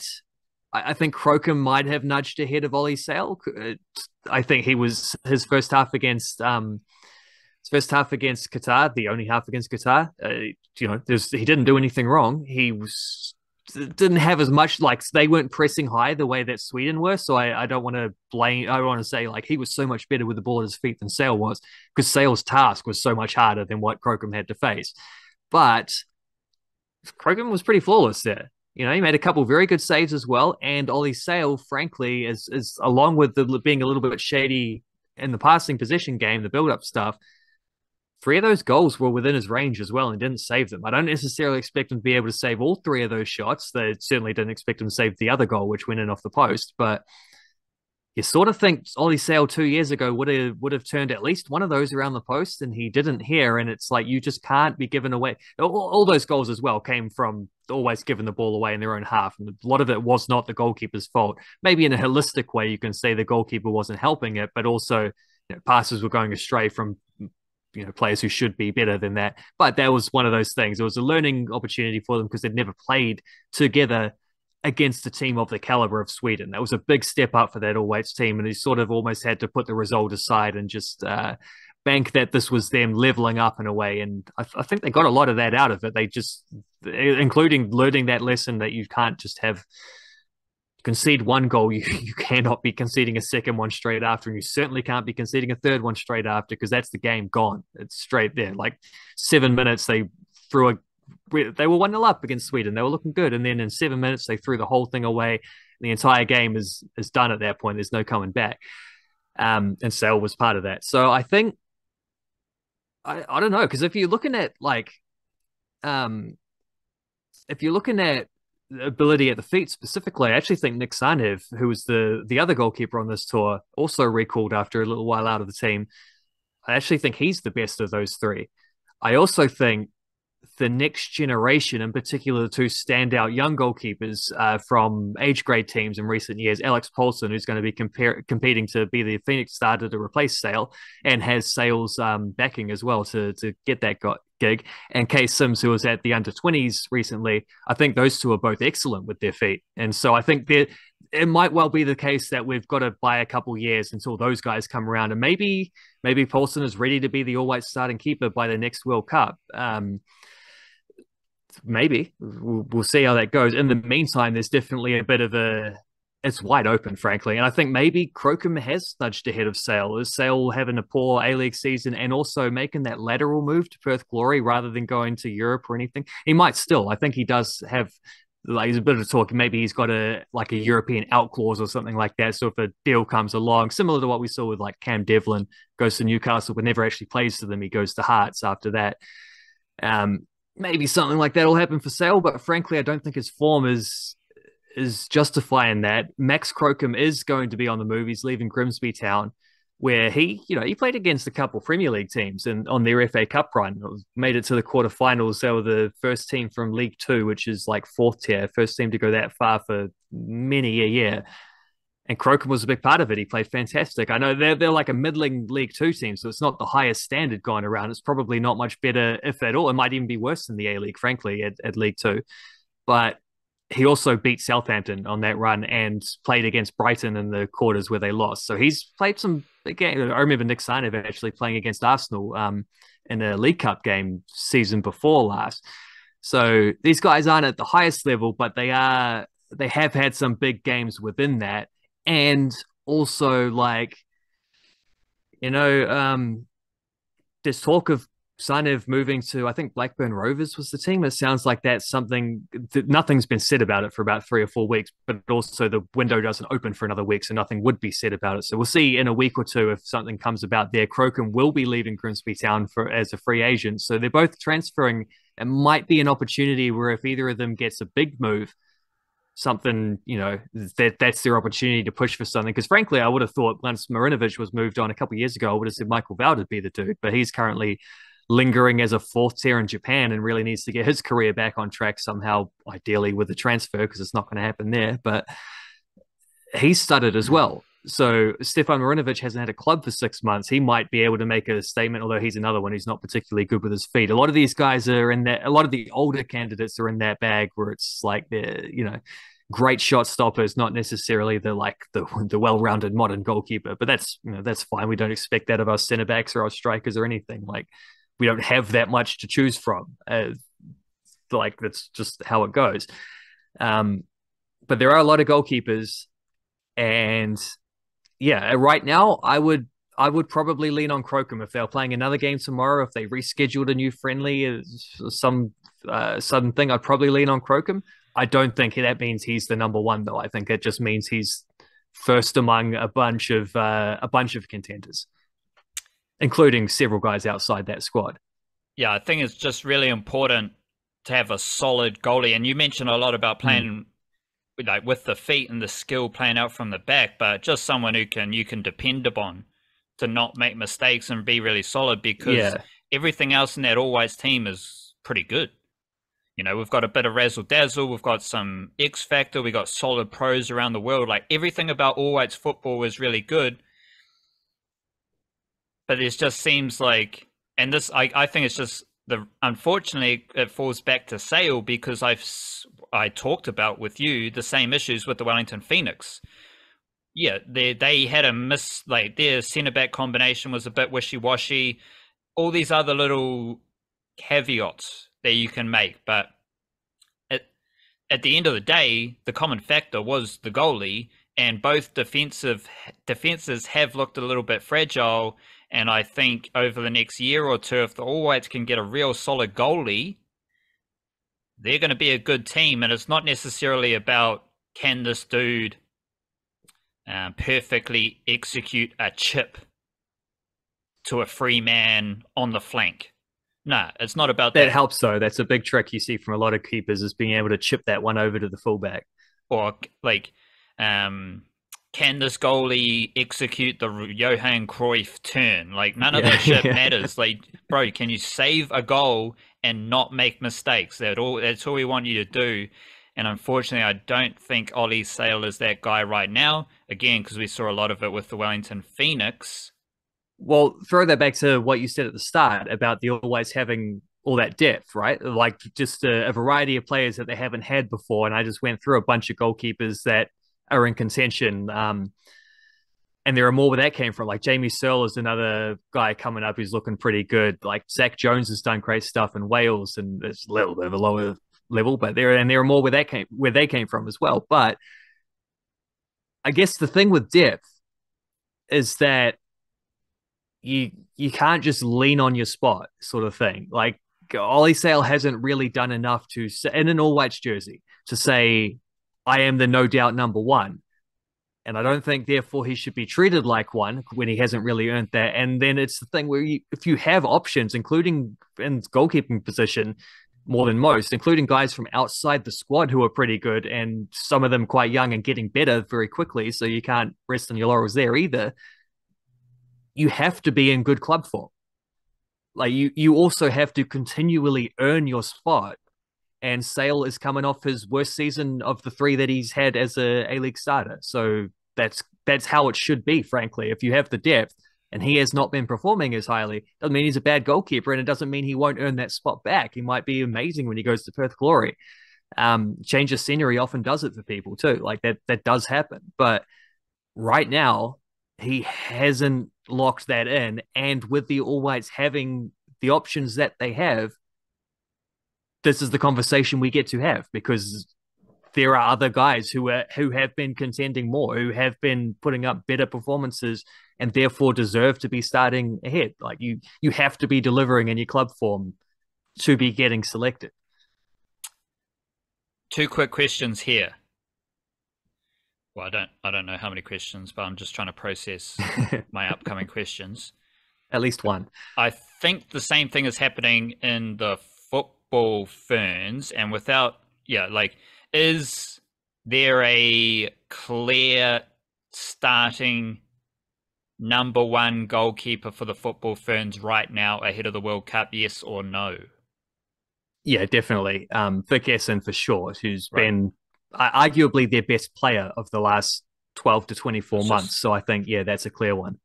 I think Crocombe might have nudged ahead of Ollie Sale. I think he was his first half against Qatar, the only half against Qatar. He didn't do anything wrong. Didn't have as much, like, they weren't pressing high the way that Sweden were. So I don't want to blame. I want to say like he was so much better with the ball at his feet than Sale was, because Sale's task was so much harder than what Crocombe had to face. But Crocombe was pretty flawless there. He made a couple of very good saves as well. And Ollie Sale, frankly, is along with being a little bit shady in the passing possession game, the build-up stuff, three of those goals were within his range as well and didn't save them. I don't necessarily expect him to be able to save all three of those shots. They certainly didn't expect him to save the other goal, which went in off the post. But you sort of think Ollie Sale 2 years ago would have turned at least one of those around the post, and he didn't here. And it's like, you just can't be given away. All those goals as well came from always giving the ball away in their own half. And a lot of it was not the goalkeeper's fault. Maybe in a holistic way, you can say the goalkeeper wasn't helping it, but also passes were going astray from players who should be better than that. But that was one of those things. It was a learning opportunity for them because they'd never played together against a team of the caliber of Sweden. That was a big step up for that all-whites team, and he sort of almost had to put the result aside and just bank that this was them leveling up in a way. And I think they got a lot of that out of it. They just, including learning that lesson that you can't just have concede one goal, you cannot be conceding a second one straight after, and you certainly can't be conceding a third one straight after, because that's the game gone. It's straight there. Like 7 minutes, they were 1-0 up against Sweden. They were looking good, and then in 7 minutes they threw the whole thing away. The entire game is done at that point. There's no coming back. And Sale was part of that. So I think I don't know, because if you're looking at ability at the feet specifically, I actually think Nick Sanev, who was the other goalkeeper on this tour, also recalled after a little while out of the team. I actually think he's the best of those three. I also think the next generation, in particular the two standout young goalkeepers from age grade teams in recent years, Alex Paulson, who's going to be competing to be the Phoenix starter to replace Sale, and has Sale's backing as well to get that gig, and Kay Sims, who was at the under-20s recently. I think those two are both excellent with their feet. And so I think it might well be the case that we've got to buy a couple years until those guys come around, and maybe Paulson is ready to be the all-white starting keeper by the next World Cup. Maybe we'll see how that goes. In the meantime, there's definitely a bit of it's wide open, frankly. And I think maybe Crocombe has nudged ahead of Sale. Is Sale having a poor A-League season and also making that lateral move to Perth Glory rather than going to Europe or anything? He might still. I think he does have, like, there's a bit of talk. Maybe he's got a European out clause or something like that. So if a deal comes along, similar to what we saw with like Cam Devlin, goes to Newcastle but never actually plays for them, he goes to Hearts after that. Maybe something like that will happen for Sale, but frankly, I don't think his form is justifying that. Max Crocombe is going to be on the move. He's leaving Grimsby Town, where he played against a couple Premier League teams and on their FA Cup run, made it to the quarterfinals. They were the first team from League Two, which is like fourth tier, first team to go that far for many a year. And Crocombe was a big part of it. He played fantastic. I know they're like a middling League Two team, so it's not the highest standard going around. It's probably not much better, if at all. It might even be worse than the A-League, frankly, at League Two. But he also beat Southampton on that run and played against Brighton in the quarters where they lost. So he's played some games. I remember Nick Sanev actually playing against Arsenal in a League Cup game season before last. So these guys aren't at the highest level, but they have had some big games within that. And also, there's talk of Sanev moving to, I think, Blackburn Rovers was the team. It sounds like that's something that nothing's been said about it for about 3 or 4 weeks, but also the window doesn't open for another week, so nothing would be said about it. So we'll see in a week or two if something comes about there. Crocombe will be leaving Grimsby Town as a free agent. So they're both transferring. It might be an opportunity where if either of them gets a big move, something, that's their opportunity to push for something. Because frankly, I would have thought once Marinovic was moved on a couple of years ago, I would have said Michael Vowd would be the dude, but he's currently lingering as a fourth tier in Japan and really needs to get his career back on track somehow, ideally with a transfer, because it's not going to happen there. But he's studded as well. So Stefan Marinovic hasn't had a club for 6 months. He might be able to make a statement, although he's another one who's not particularly good with his feet. A lot of these guys are in that. A lot of the older candidates are in that bag where it's like they're great shot stoppers, not necessarily the well-rounded modern goalkeeper. But that's fine. We don't expect that of our centre backs or our strikers or anything. Like we don't have that much to choose from. That's just how it goes. But there are a lot of goalkeepers, and yeah, right now I would probably lean on Crocombe if they were playing another game tomorrow. If they rescheduled a new friendly, some sudden thing, I'd probably lean on Crocombe. I don't think that means he's the number one, though. I think it just means he's first among a bunch of contenders, including several guys outside that squad. Yeah, I think it's just really important to have a solid goalie. And you mentioned a lot about playing like with the feet and the skill playing out from the back, but just someone who you can depend upon to not make mistakes and be really solid, because everything else in that All Whites team is pretty good. We've got a bit of razzle dazzle, we've got some X factor, we've got solid pros around the world. Like everything about All Whites football is really good, but it just seems like, and this I think it's just unfortunately it falls back to Sale, because I talked about with you the same issues with the Wellington Phoenix. Yeah, they had a miss, like their centre back combination was a bit wishy-washy, all these other little caveats that you can make, but at the end of the day, the common factor was the goalie, and both defenses have looked a little bit fragile. And I think over the next year or two, if the All Whites can get a real solid goalie, they're going to be a good team. And it's not necessarily about, can this dude perfectly execute a chip to a free man on the flank. No, it's not about that. That helps, though. That's a big trick you see from a lot of keepers, is being able to chip that one over to the fullback. Or like, can this goalie execute the Johan Cruyff turn? Like, none of that shit matters. Like, bro, can you save a goal and not make mistakes? That's all we want you to do. And unfortunately, I don't think Ollie Sale is that guy right now. Again, because we saw a lot of it with the Wellington Phoenix. Well, throw that back to what you said at the start about the Always having all that depth, right? Like just a variety of players that they haven't had before. And I just went through a bunch of goalkeepers that are in contention. And there are more where that came from. Like Jamie Searle is another guy coming up who's looking pretty good. Like Zach Jones has done great stuff in Wales, and it's a little bit of a lower level, but there are more where they came from as well. But I guess the thing with depth is that you can't just lean on your spot, sort of thing. Like Ollie Sale hasn't really done enough to, in an All Whites jersey, to say, I am the no doubt number one. And I don't think, therefore, he should be treated like one when he hasn't really earned that. And then it's the thing where if you have options, including in goalkeeping position, more than most, including guys from outside the squad who are pretty good, and some of them quite young and getting better very quickly, so you can't rest on your laurels there either. You have to be in good club form. Like you also have to continually earn your spot. And Sale is coming off his worst season of the three that he's had as a A-League starter. So that's how it should be, frankly. If you have the depth and he has not been performing as highly, doesn't mean he's a bad goalkeeper, and it doesn't mean he won't earn that spot back. He might be amazing when he goes to Perth Glory. Change of scenery often does it for people too. Like that does happen. But right now, he hasn't locked that in. And with the All Whites having the options that they have, this is the conversation we get to have, because there are other guys who have been contending more, who have been putting up better performances, and therefore deserve to be starting ahead. Like you have to be delivering in your club form to be getting selected. Two quick questions here. Well, I don't know how many questions, but I'm just trying to process my upcoming questions. At least one. I think the same thing is happening in the football Ferns, and is there a clear starting number one goalkeeper for the football Ferns right now ahead of the World Cup, yes or no? Yeah, definitely. Vic Essen for sure, who's been arguably their best player of the last 12 to 24 It's months. just So I think, yeah, that's a clear one.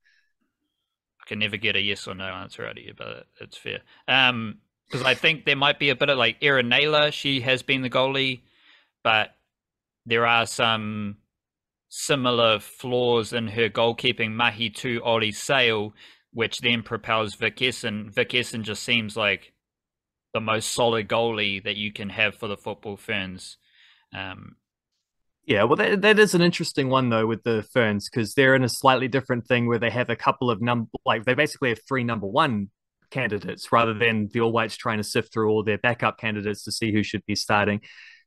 I can never get a yes or no answer out of you, but it's fair. Because I think there might be a bit of like Erin Naylor. She has been the goalie, but there are some similar flaws in her goalkeeping, mahi to Ollie Sale, which then propels Vic Essen. Vic Essen just seems like the most solid goalie that you can have for the football Ferns. Um, Yeah, well, that is an interesting one though with the Ferns because they're in a slightly different thing where they have a couple of like they basically have three number one candidates rather than the All Whites trying to sift through all their backup candidates to see who should be starting.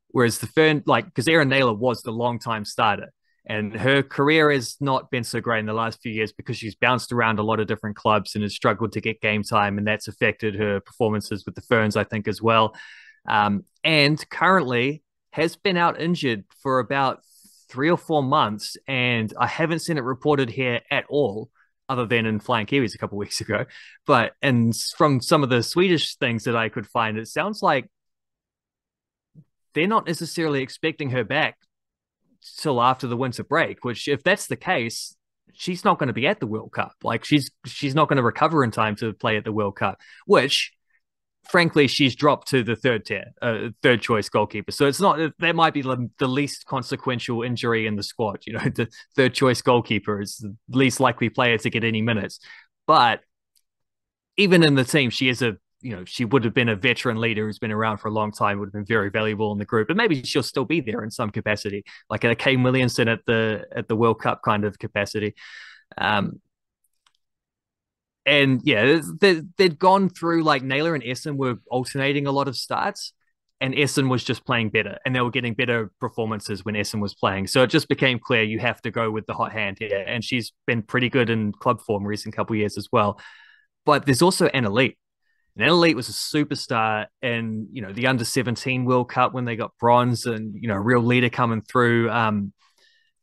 Whereas the Fern, like, because Erin Naylor was the long-time starter, and her career has not been so great in the last few years because she's bounced around a lot of different clubs and has struggled to get game time, and that's affected her performances with the Ferns, I think, as well. And currently has been out injured for about 3 or 4 months, and I haven't seen it reported here at all, other than in Flying Kiwis a couple of weeks ago. But and from some of the Swedish things that I could find, it sounds like they're not necessarily expecting her back till after the winter break. Which, if that's the case, she's not going to be at the World Cup. Like she's not going to recover in time to play at the World Cup. Which frankly, she's dropped to the third tier, third choice goalkeeper. So it's not that might be the least consequential injury in the squad. You know, the third choice goalkeeper is the least likely player to get any minutes. But even in the team, she is she would have been a veteran leader who's been around for a long time, would have been very valuable in the group. But maybe she'll still be there in some capacity, like a Kane Williamson at the World Cup kind of capacity. Um, and yeah, they'd gone through like Naylor and Essen were alternating a lot of starts, and Essen was just playing better, and they were getting better performances when Essen was playing. So it just became clear you have to go with the hot hand here, and she's been pretty good in club form recent couple of years as well. But there's also an elite. And Elite was a superstar in the under-17 World Cup when they got bronze, and a real leader coming through.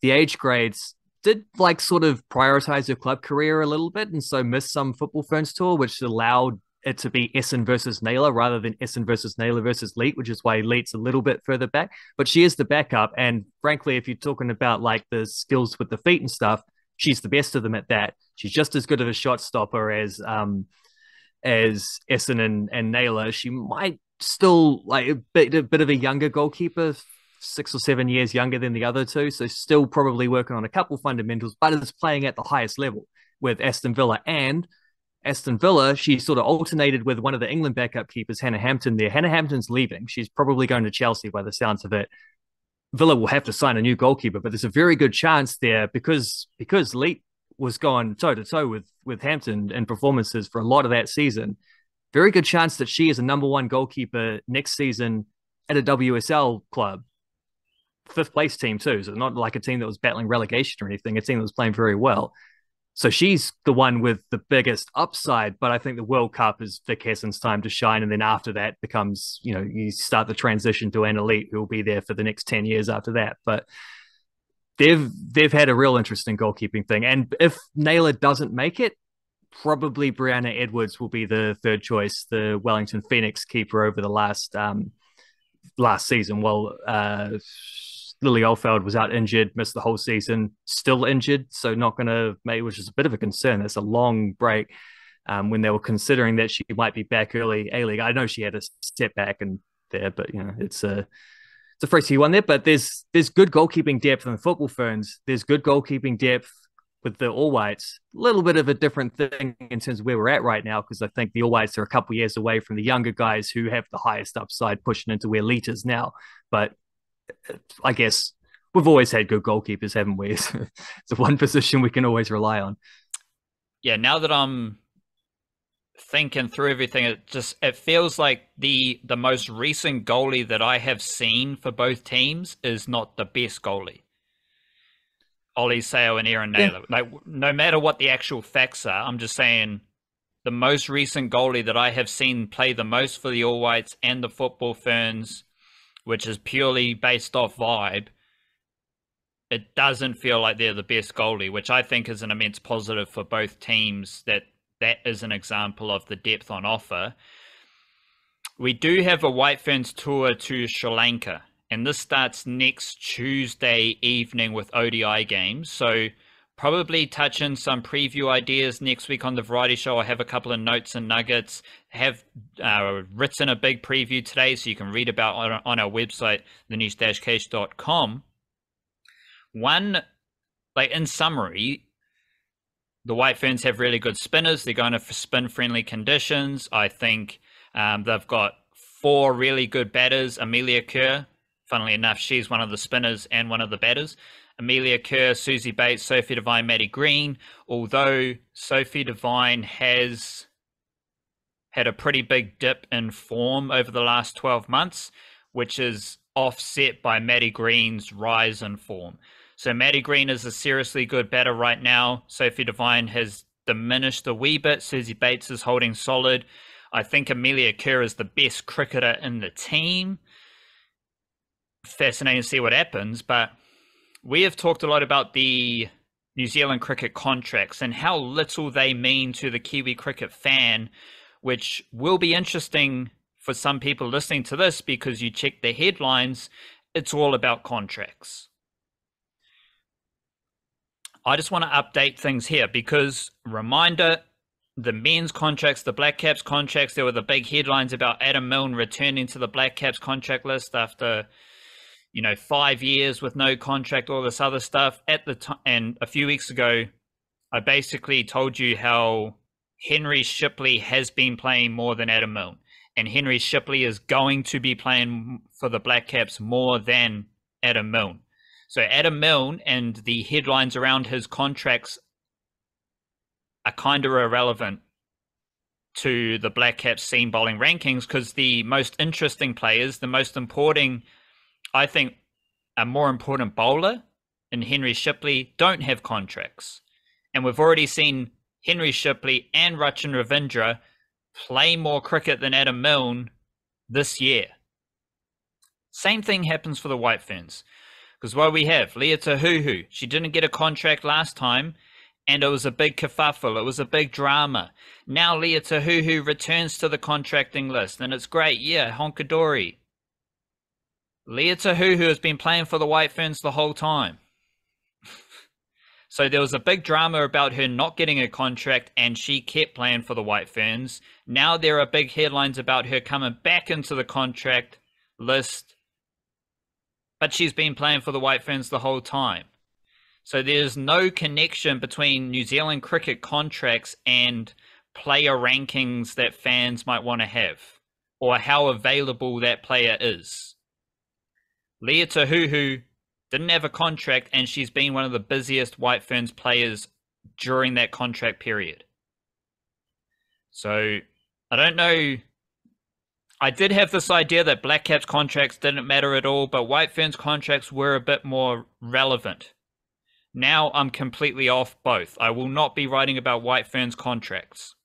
The age grades did like sort of prioritize her club career a little bit, and so missed some Football Ferns tour, which allowed it to be Essen versus Naylor rather than Essen versus Naylor versus Leet, which is why Leet's a little bit further back. But she is the backup, and frankly, if you're talking about like the skills with the feet and stuff, she's the best of them at that. She's just as good of a shot stopper as Essen and Naylor. She might still like a bit of a younger goalkeeper, 6 or 7 years younger than the other two. So still probably working on a couple fundamentals, but is playing at the highest level with Aston Villa. And Aston Villa, she sort of alternated with one of the England backup keepers, Hannah Hampton there. Hannah Hampton's leaving. She's probably going to Chelsea by the sounds of it. Villa will have to sign a new goalkeeper, but there's a very good chance there because Leet was going toe to toe with Hampton in performances for a lot of that season. Very good chance that she is a number one goalkeeper next season at a WSL club, fifth place team too. So not like a team that was battling relegation or anything, a team that was playing very well. So she's the one with the biggest upside, but I think the World Cup is Vic Hessen's time to shine. And then after that becomes, you start the transition to an elite who will be there for the next 10 years after that. But they've had a real interesting goalkeeping thing. And if Naylor doesn't make it, probably Brianna Edwards will be the third choice, the Wellington Phoenix keeper over the last season. Well, Lily Oldfield was out injured, missed the whole season, still injured, so not going to make, which is a bit of a concern. That's a long break. When they were considering that she might be back early A-League. I know she had a step back and there, but it's a frisky one there. But there's good goalkeeping depth in the Football Ferns. There's good goalkeeping depth with the All Whites. A little bit of a different thing in terms of where we're at right now, because I think the All Whites are a couple of years away from the younger guys who have the highest upside pushing into where Leet is now. But I guess we've always had good goalkeepers, haven't we? It's the one position we can always rely on. Yeah, now that I'm thinking through everything, it feels like the most recent goalie that I have seen for both teams is not the best goalie. Ollie Sale and Erin Naylor. Yeah. Like, no matter what the actual facts are, I'm just saying the most recent goalie that I have seen play the most for the All Whites and the Football Ferns, which is purely based off vibe, it doesn't feel like they're the best goalie, which I think is an immense positive for both teams, that is an example of the depth on offer. We do have a White Ferns tour to Sri Lanka, and this starts next Tuesday evening with ODI games. So probably touch in some preview ideas next week on the Variety Show. I have a couple of notes and nuggets. Have written a big preview today, so you can read about on our website, theniche-case.com. One, like in summary, the White Ferns have really good spinners. They're going to spin-friendly conditions. I think they've got 4 really good batters. Amelia Kerr, funnily enough, she's one of the spinners and one of the batters. Amelia Kerr, Susie Bates, Sophie Devine, Maddie Green. Although Sophie Devine has had a pretty big dip in form over the last 12 months, which is offset by Maddie Green's rise in form. So Maddie Green is a seriously good batter right now. Sophie Devine has diminished a wee bit. Susie Bates is holding solid. I think Amelia Kerr is the best cricketer in the team. Fascinating to see what happens, but we have talked a lot about the New Zealand cricket contracts and how little they mean to the Kiwi cricket fan, which will be interesting for some people listening to this because you check the headlines, it's all about contracts. I just want to update things here because, reminder, the men's contracts, the Black Caps contracts, there were the big headlines about Adam Milne returning to the Black Caps contract list after 5 years with no contract, all this other stuff. At the time, and a few weeks ago, I basically told you how Henry Shipley has been playing more than Adam Milne, and Henry Shipley is going to be playing for the Black Caps more than Adam Milne. So Adam Milne and the headlines around his contracts are kind of irrelevant to the Black Caps seam bowling rankings because the most interesting players, the most important, I think, a more important bowler in Henry Shipley don't have contracts. And we've already seen Henry Shipley and Rachin Ravindra play more cricket than Adam Milne this year. Same thing happens for the White Ferns. Because what we have, Leah Tahuhu, she didn't get a contract last time, and it was a big kerfuffle. It was a big drama. Now Leah Tahuhu returns to the contracting list, and it's great. Yeah, honkadori. Leah Tahuhu has been playing for the White Ferns the whole time. So there was a big drama about her not getting a contract, and she kept playing for the White Ferns. Now there are big headlines about her coming back into the contract list, but she's been playing for the White Ferns the whole time. So there's no connection between New Zealand cricket contracts and player rankings that fans might want to have, or how available that player is. Leah Tahuhu didn't have a contract, and she's been one of the busiest White Ferns players during that contract period. So I don't know. I did have this idea that Black Caps contracts didn't matter at all, but White Ferns contracts were a bit more relevant. Now I'm completely off both. I will not be writing about White Ferns contracts.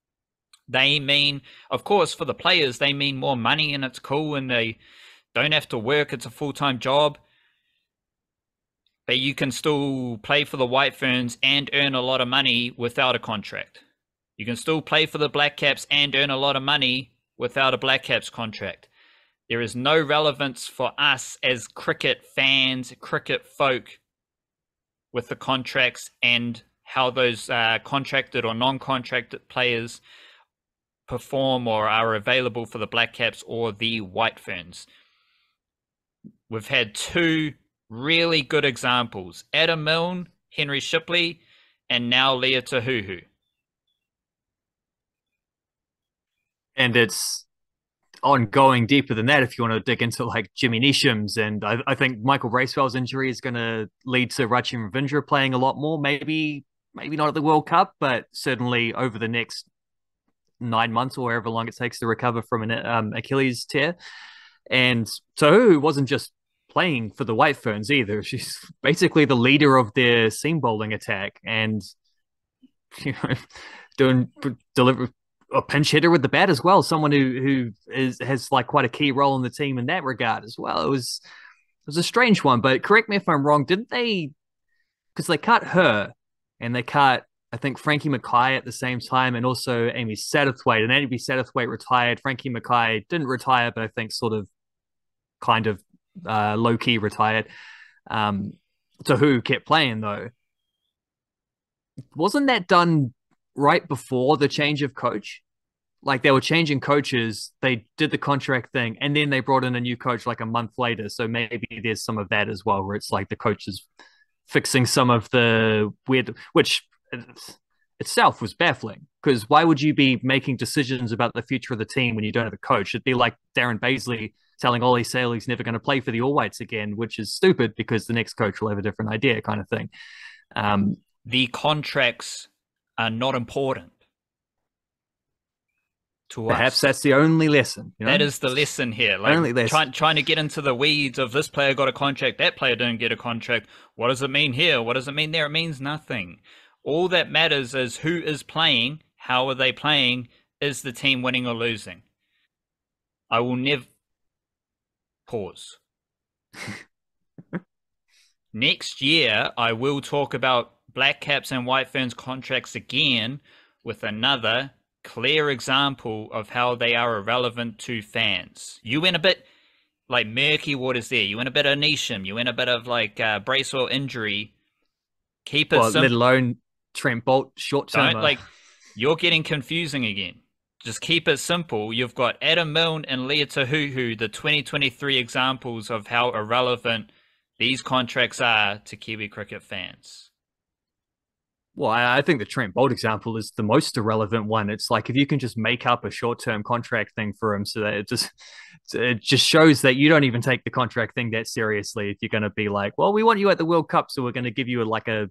They mean, of course, for the players, they mean more money and it's cool and they don't have to work. It's a full-time job. But you can still play for the White Ferns and earn a lot of money without a contract. You can still play for the Black Caps and earn a lot of money without a Black Caps contract. There is no relevance for us as cricket fans, cricket folk, with the contracts and how those contracted or non-contracted players perform or are available for the Black Caps or the White Ferns. We've had 2 really good examples. Adam Milne, Henry Shipley, and now Leah Tahuhu. And it's ongoing deeper than that if you want to dig into like Jimmy Neesham's, and I think Michael Bracewell's injury is going to lead to Rachin Ravindra playing a lot more, maybe not at the World Cup, but certainly over the next 9 months or however long it takes to recover from an Achilles tear. And Tahuhu wasn't just playing for the White Ferns either. She's basically the leader of their seam bowling attack and deliver a pinch hitter with the bat as well. Someone who has like quite a key role in the team in that regard as well. It was a strange one, but correct me if I'm wrong. Didn't they? Because they cut her and they cut, I think, Frankie Mackay at the same time, and also Amy Satterthwaite. And Amy Satterthwaite retired. Frankie Mackay didn't retire, but I think sort of kind of low key retired. Um, so who kept playing though? Wasn't that done right before the change of coach? Like they were changing coaches, they did the contract thing, and then they brought in a new coach like a month later. So maybe there's some of that as well, where it's like the coach is fixing some of the weird, which itself was baffling. Because why would you be making decisions about the future of the team when you don't have a coach? It'd be like Darren Baisley telling Ollie Sail he's never going to play for the All Whites again, which is stupid because the next coach will have a different idea, kind of thing. The contracts are not important to Perhaps us. that's the only lesson. You know? That is the lesson here. Like only lesson. Trying to get into the weeds of this player got a contract, that player didn't get a contract. What does it mean here? What does it mean there? It means nothing. All that matters is who is playing, how are they playing, is the team winning or losing. I will never pause. Next year, I will talk about Black Caps and White Ferns contracts again with another clear example of how they are irrelevant to fans. You went a bit like murky waters there. You went a bit of Nisham. You went a bit of like Bracewell injury. Keep it simple. Let alone Trent Bolt short term. Like you're getting confusing again. Just keep it simple. You've got Adam Milne and Leah Tahuhu, the 2023 examples of how irrelevant these contracts are to Kiwi cricket fans. Well, I think the Trent Bolt example is the most irrelevant one. It's like if you can just make up a short-term contract thing for him, so that it just shows that you don't even take the contract thing that seriously. If you're going to be like, well, we want you at the World Cup, so we're going to give you like a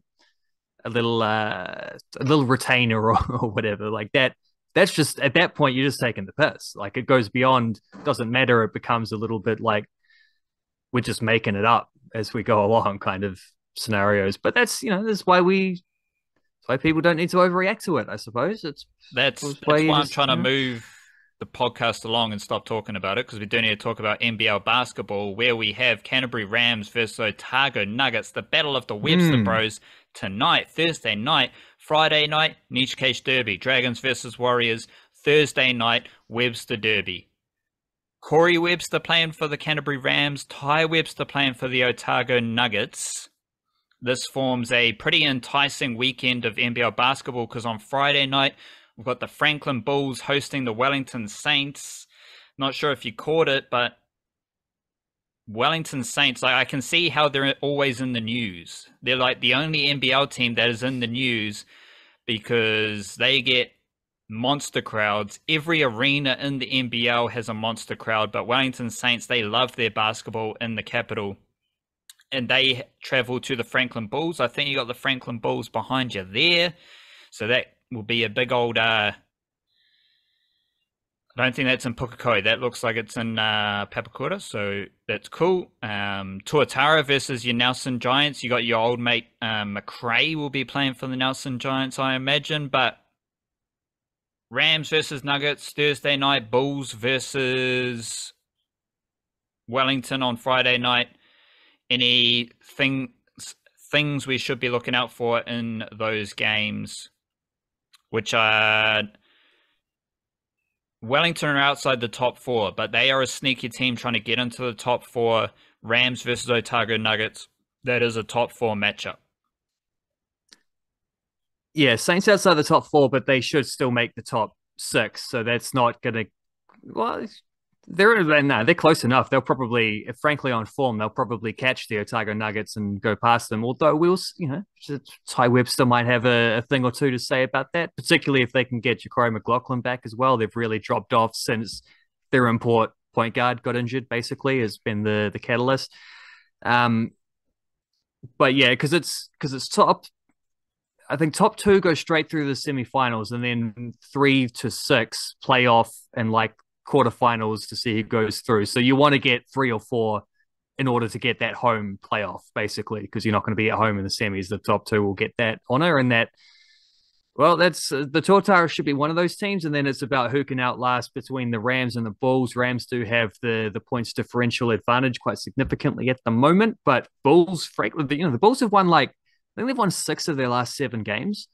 little retainer or whatever like that. That's just at that point you're just taking the piss. Like it goes beyond. Doesn't matter. It becomes a little bit like we're just making it up as we go along, kind of scenarios. But that's that's why people don't need to overreact to it, I suppose. That's why I'm trying to move the podcast along and stop talking about it, because we do need to talk about NBL basketball, where we have Canterbury Rams versus Otago Nuggets, the battle of the Webster Bros tonight, Thursday night. Friday night, Niche Cage Derby, Dragons versus Warriors. Thursday night, Webster Derby. Corey Webster playing for the Canterbury Rams, Ty Webster playing for the Otago Nuggets. This forms a pretty enticing weekend of NBL basketball, because on Friday night, we've got the Franklin Bulls hosting the Wellington Saints. Not sure if you caught it, but Wellington Saints, I can see how they're always in the news. They're like the only NBL team that is in the news because they get monster crowds. Every arena in the NBL has a monster crowd, but Wellington Saints, they love their basketball in the capital. And they travel to the Franklin Bulls. I think you got the Franklin Bulls behind you there. So that will be a big old... I don't think that's in Pukekohe. That looks like it's in Papakura, so that's cool. Tuatara versus your Nelson Giants. You got your old mate McRae will be playing for the Nelson Giants, I imagine. But Rams versus Nuggets Thursday night. Bulls versus Wellington on Friday night. Any things we should be looking out for in those games, which are Wellington are outside the top four, but they are a sneaky team trying to get into the top four. Rams versus Otago Nuggets. That is a top four matchup. Yeah, Saints outside the top four, but they should still make the top six. So that's not going to. Well, they're close enough. They'll probably, if frankly on form, they'll probably catch the Otago Nuggets and go past them. Although Ty Webster might have a thing or two to say about that, particularly if they can get Ja'Cory McLaughlin back as well. They've really dropped off since their import point guard got injured, basically, has been the catalyst. But yeah, because it's top. I think top two go straight through the semifinals, and then 3 to 6 playoff and like quarterfinals to see who goes through. So you want to get 3 or 4 in order to get that home playoff, basically, because you're not going to be at home in the semis. The top two will get that honor, and that. Well, that's the Tuatara should be one of those teams, and then it's about who can outlast between the Rams and the Bulls. Rams do have the points differential advantage quite significantly at the moment, but Bulls, frankly, the Bulls have won I think they've won 6 of their last 7 games,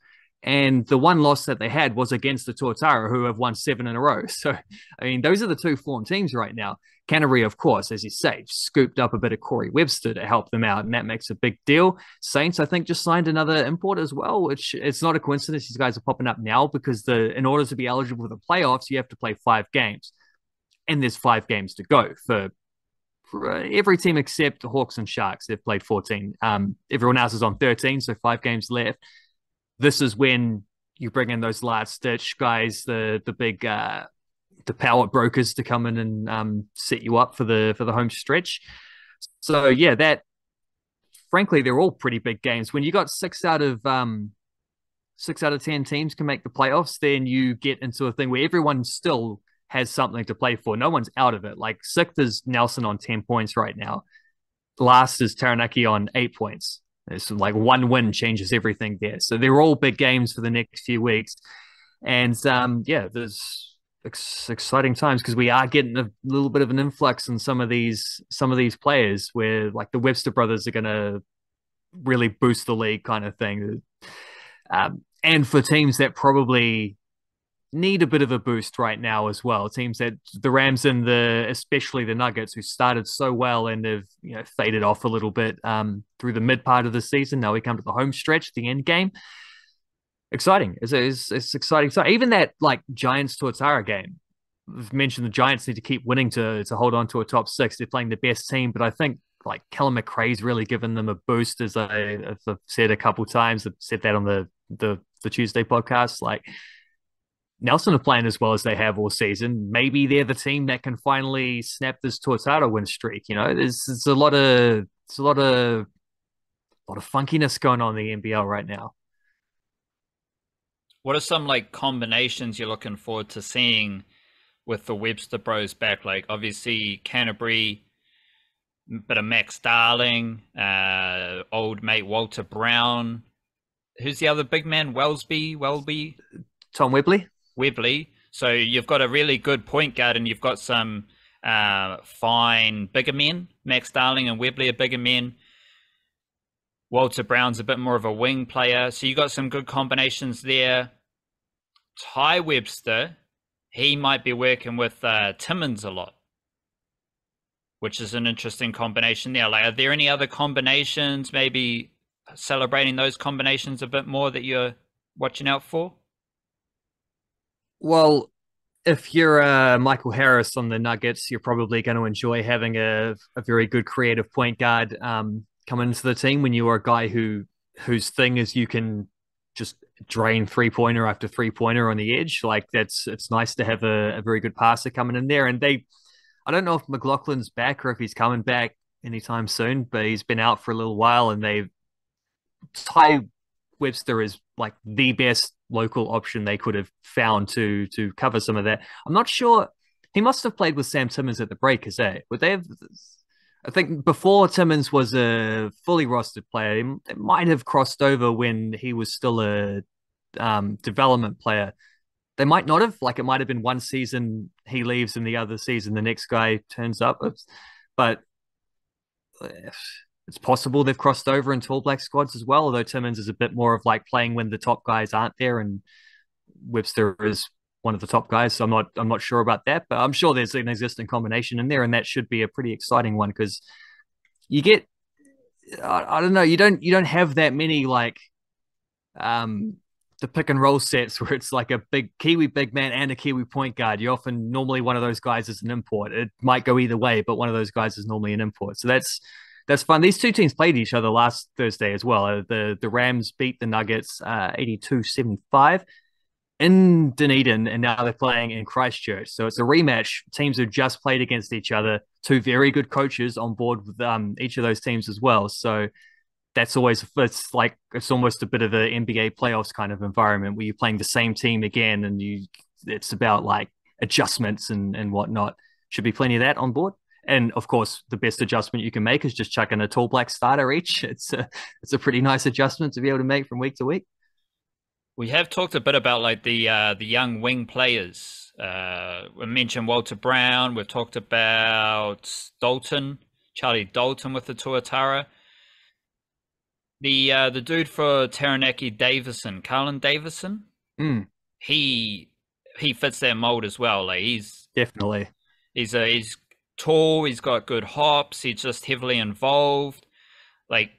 And the one loss that they had was against the Tuatara, who have won 7 in a row. So, I mean, those are the two form teams right now. Canterbury, of course, as you say, scooped up a bit of Corey Webster to help them out, and that makes a big deal. Saints, I think, just signed another import as well, which it's not a coincidence these guys are popping up now because in order to be eligible for the playoffs, you have to play 5 games, and there's 5 games to go for every team except the Hawks and Sharks. They've played 14. Everyone else is on 13, so 5 games left. This is when you bring in those last ditch guys, the big the power brokers to come in and set you up for the home stretch. So yeah, that frankly they're all pretty big games. When you got 6 out of 10 teams can make the playoffs, then you get into a thing where everyone still has something to play for. No one's out of it. Like 6th is Nelson on 10 points right now. Last is Taranaki on 8 points. It's like one win changes everything there. So they're all big games for the next few weeks. And yeah, there's exciting times because we are getting a little bit of an influx in some of these players where like the Webster brothers are going to really boost the league kind of thing. And for teams that probably need a bit of a boost right now as well. Teams that the Rams and especially the Nuggets, who started so well and have faded off a little bit through the mid part of the season. Now we come to the home stretch, the end game. Exciting. It's exciting. So even that like Giants Tuatara game, I've mentioned the Giants need to keep winning to hold on to a top 6. They're playing the best team, but I think like Callum McRae's really given them a boost, as I've said a couple times. I've said that on the Tuesday podcast. Like Nelson are playing as well as they have all season. Maybe they're the team that can finally snap this Tuatara win streak. There's a lot of funkiness going on in the NBL right now. What are some like combinations you're looking forward to seeing with the Webster Bros back? Like obviously Canterbury, bit of Max Darling, old mate Walter Brown. Who's the other big man? Welby? Tom Webley. So you've got a really good point guard, and you've got some fine bigger men. Max Darling and Webley are bigger men. Walter Brown's a bit more of a wing player. So you got some good combinations there. Ty Webster, he might be working with Timmins a lot, which is an interesting combination there. Like, are there any other combinations, maybe celebrating those combinations a bit more that you're watching out for? Well, if you're Michael Harris on the Nuggets, you're probably going to enjoy having a very good creative point guard come into the team when you are a guy whose thing is you can just drain 3-pointer after 3-pointer on the edge. Like it's nice to have a very good passer coming in there. And I don't know if McLaughlin's back or if he's coming back anytime soon, but he's been out for a little while, and Ty Webster is like the best local option they could have found to cover some of that. I'm not sure. He must have played with Sam Timmins at the Breakers, eh? Would they have? I think before Timmins was a fully rostered player, it might have crossed over when he was still a development player. They might not have. Like it might have been one season he leaves and the other season the next guy turns up. But it's possible they've crossed into All Black squads as well, although Timmins is a bit more of like playing when the top guys aren't there, and Webster is one of the top guys. So I'm not sure about that, but I'm sure there's an existing combination in there, and that should be a pretty exciting one because you get I don't know, you don't have that many like the pick and roll sets where it's like a big Kiwi big man and a Kiwi point guard. You often normally one of those guys is an import. It might go either way, but one of those guys is normally an import. So that's fun. These two teams played each other last Thursday as well. The Rams beat the Nuggets 82-75 in Dunedin, and now they're playing in Christchurch. So it's a rematch. Teams who just played against each other. Two very good coaches on board with each of those teams as well. So it's almost a bit of an NBA playoffs kind of environment where you're playing the same team again, and it's about like adjustments and whatnot. Should be plenty of that on board. And of course, the best adjustment you can make is just chucking a tall black starter each. It's a pretty nice adjustment to be able to make from week to week. We have talked a bit about like the young wing players. We mentioned Walter Brown. We've talked about Charlie Dalton with the Tuatara. The dude for Taranaki Davison, Carlin Davison, Mm, he he fits that mold as well. Like definitely. he's tall, he's got good hops, he's just heavily involved. Like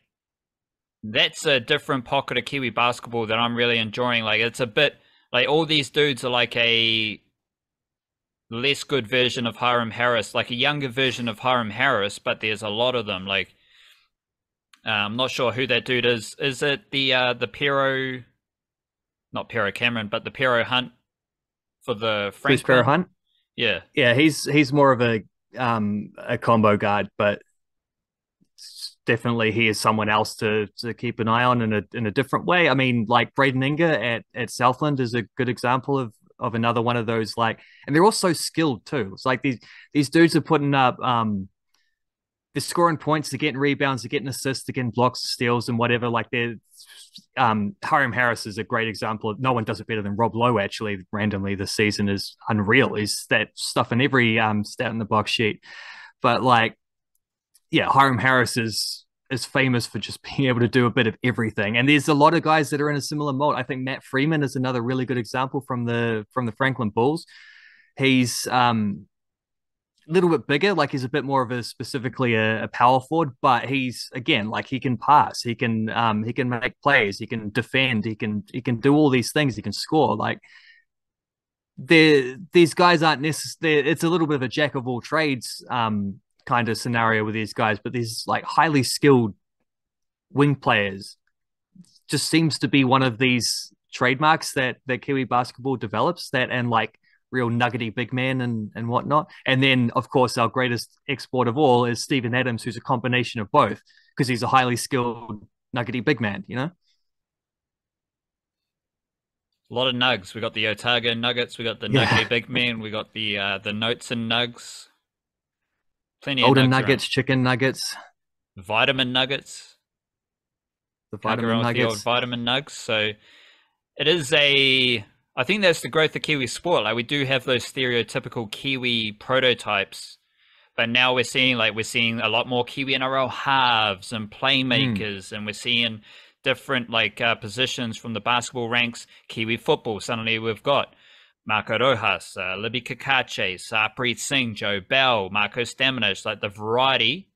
that's a different pocket of Kiwi basketball that I'm really enjoying. Like it's a bit like all these dudes are like a less good version of Hiram Harris, like a younger version of Hiram Harris, but there's a lot of them. Like I'm not sure who that dude is. Is it the Pero, not Pero Cameron, but the Pero Hunt for the Bruce Franklin? Hunt. Yeah. Yeah, he's more of a combo guard, but definitely he is someone else to keep an eye on in a different way. I mean, like Braden Inga at Southland is a good example of another one of those, like, and they're all so skilled too. It's like these dudes are putting up they're scoring points, they're getting rebounds, they're getting assists, they're getting blocks, steals, and whatever. Like they're Hiram Harris is a great example. No one does it better than Rob Lowe, actually, randomly this season is unreal. He's that stuff in every stat in the box sheet. But like, yeah, Hiram Harris is famous for just being able to do a bit of everything. And there's a lot of guys that are in a similar mold. I think Matt Freeman is another really good example from the Franklin Bulls. He's a little bit bigger, like he's a bit more of a specifically a power forward, but he's again like he can pass, he can make plays, he can defend, he can do all these things, he can score. Like these guys aren't necessarily. It's a little bit of a jack of all trades kind of scenario with these guys, but these like highly skilled wing players just seems to be one of these trademarks that Kiwi basketball develops. That and like real nuggety big man and whatnot. And then of course our greatest export of all is Steven Adams, who's a combination of both because he's a highly skilled nuggety big man. You know. A lot of nugs. We got the Otago Nuggets, we got the Yeah. Nuggety Big Men, we got the Notes and Nugs. Plenty of Golden nugs around. nuggets, chicken nuggets, Vitamin Nuggets. the Can't go vitamin wrong with the old nuggets. vitamin nugs. So it is a. I think that's the growth of Kiwi sport. Like we do have those stereotypical Kiwi prototypes, but now we're seeing a lot more Kiwi NRL halves and Mm. playmakers, and we're seeing different positions from the basketball ranks. Kiwi football. Suddenly we've got Marco Rojas, Libby Kakache, Sarpreet Singh, Joe Bell, Marco Staminic. Like the variety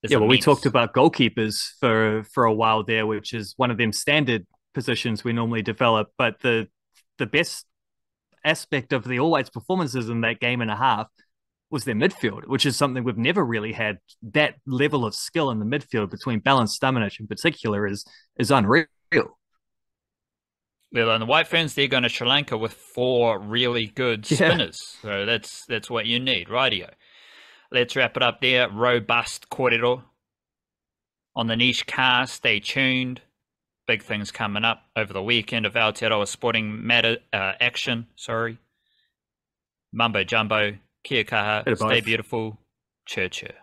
is Yeah, well, we talked immense. about goalkeepers for a while there, which is one of them standard positions we normally develop. But the best aspect of the All Whites' performances in that game and a half was their midfield, which is something we've never really had. That level of skill in the midfield between Bell and Staminic in particular is unreal. Well, and the White Ferns, they're going to Sri Lanka with four really good Yeah. spinners. So that's what you need, rightio. Let's wrap it up there. Robust kōrero on the niche cast. Stay tuned. Big things coming up over the weekend of Aotearoa Sporting Matter action. Sorry. Mumbo jumbo. Kia kaha. Bit of Stay both. beautiful. Chur chur.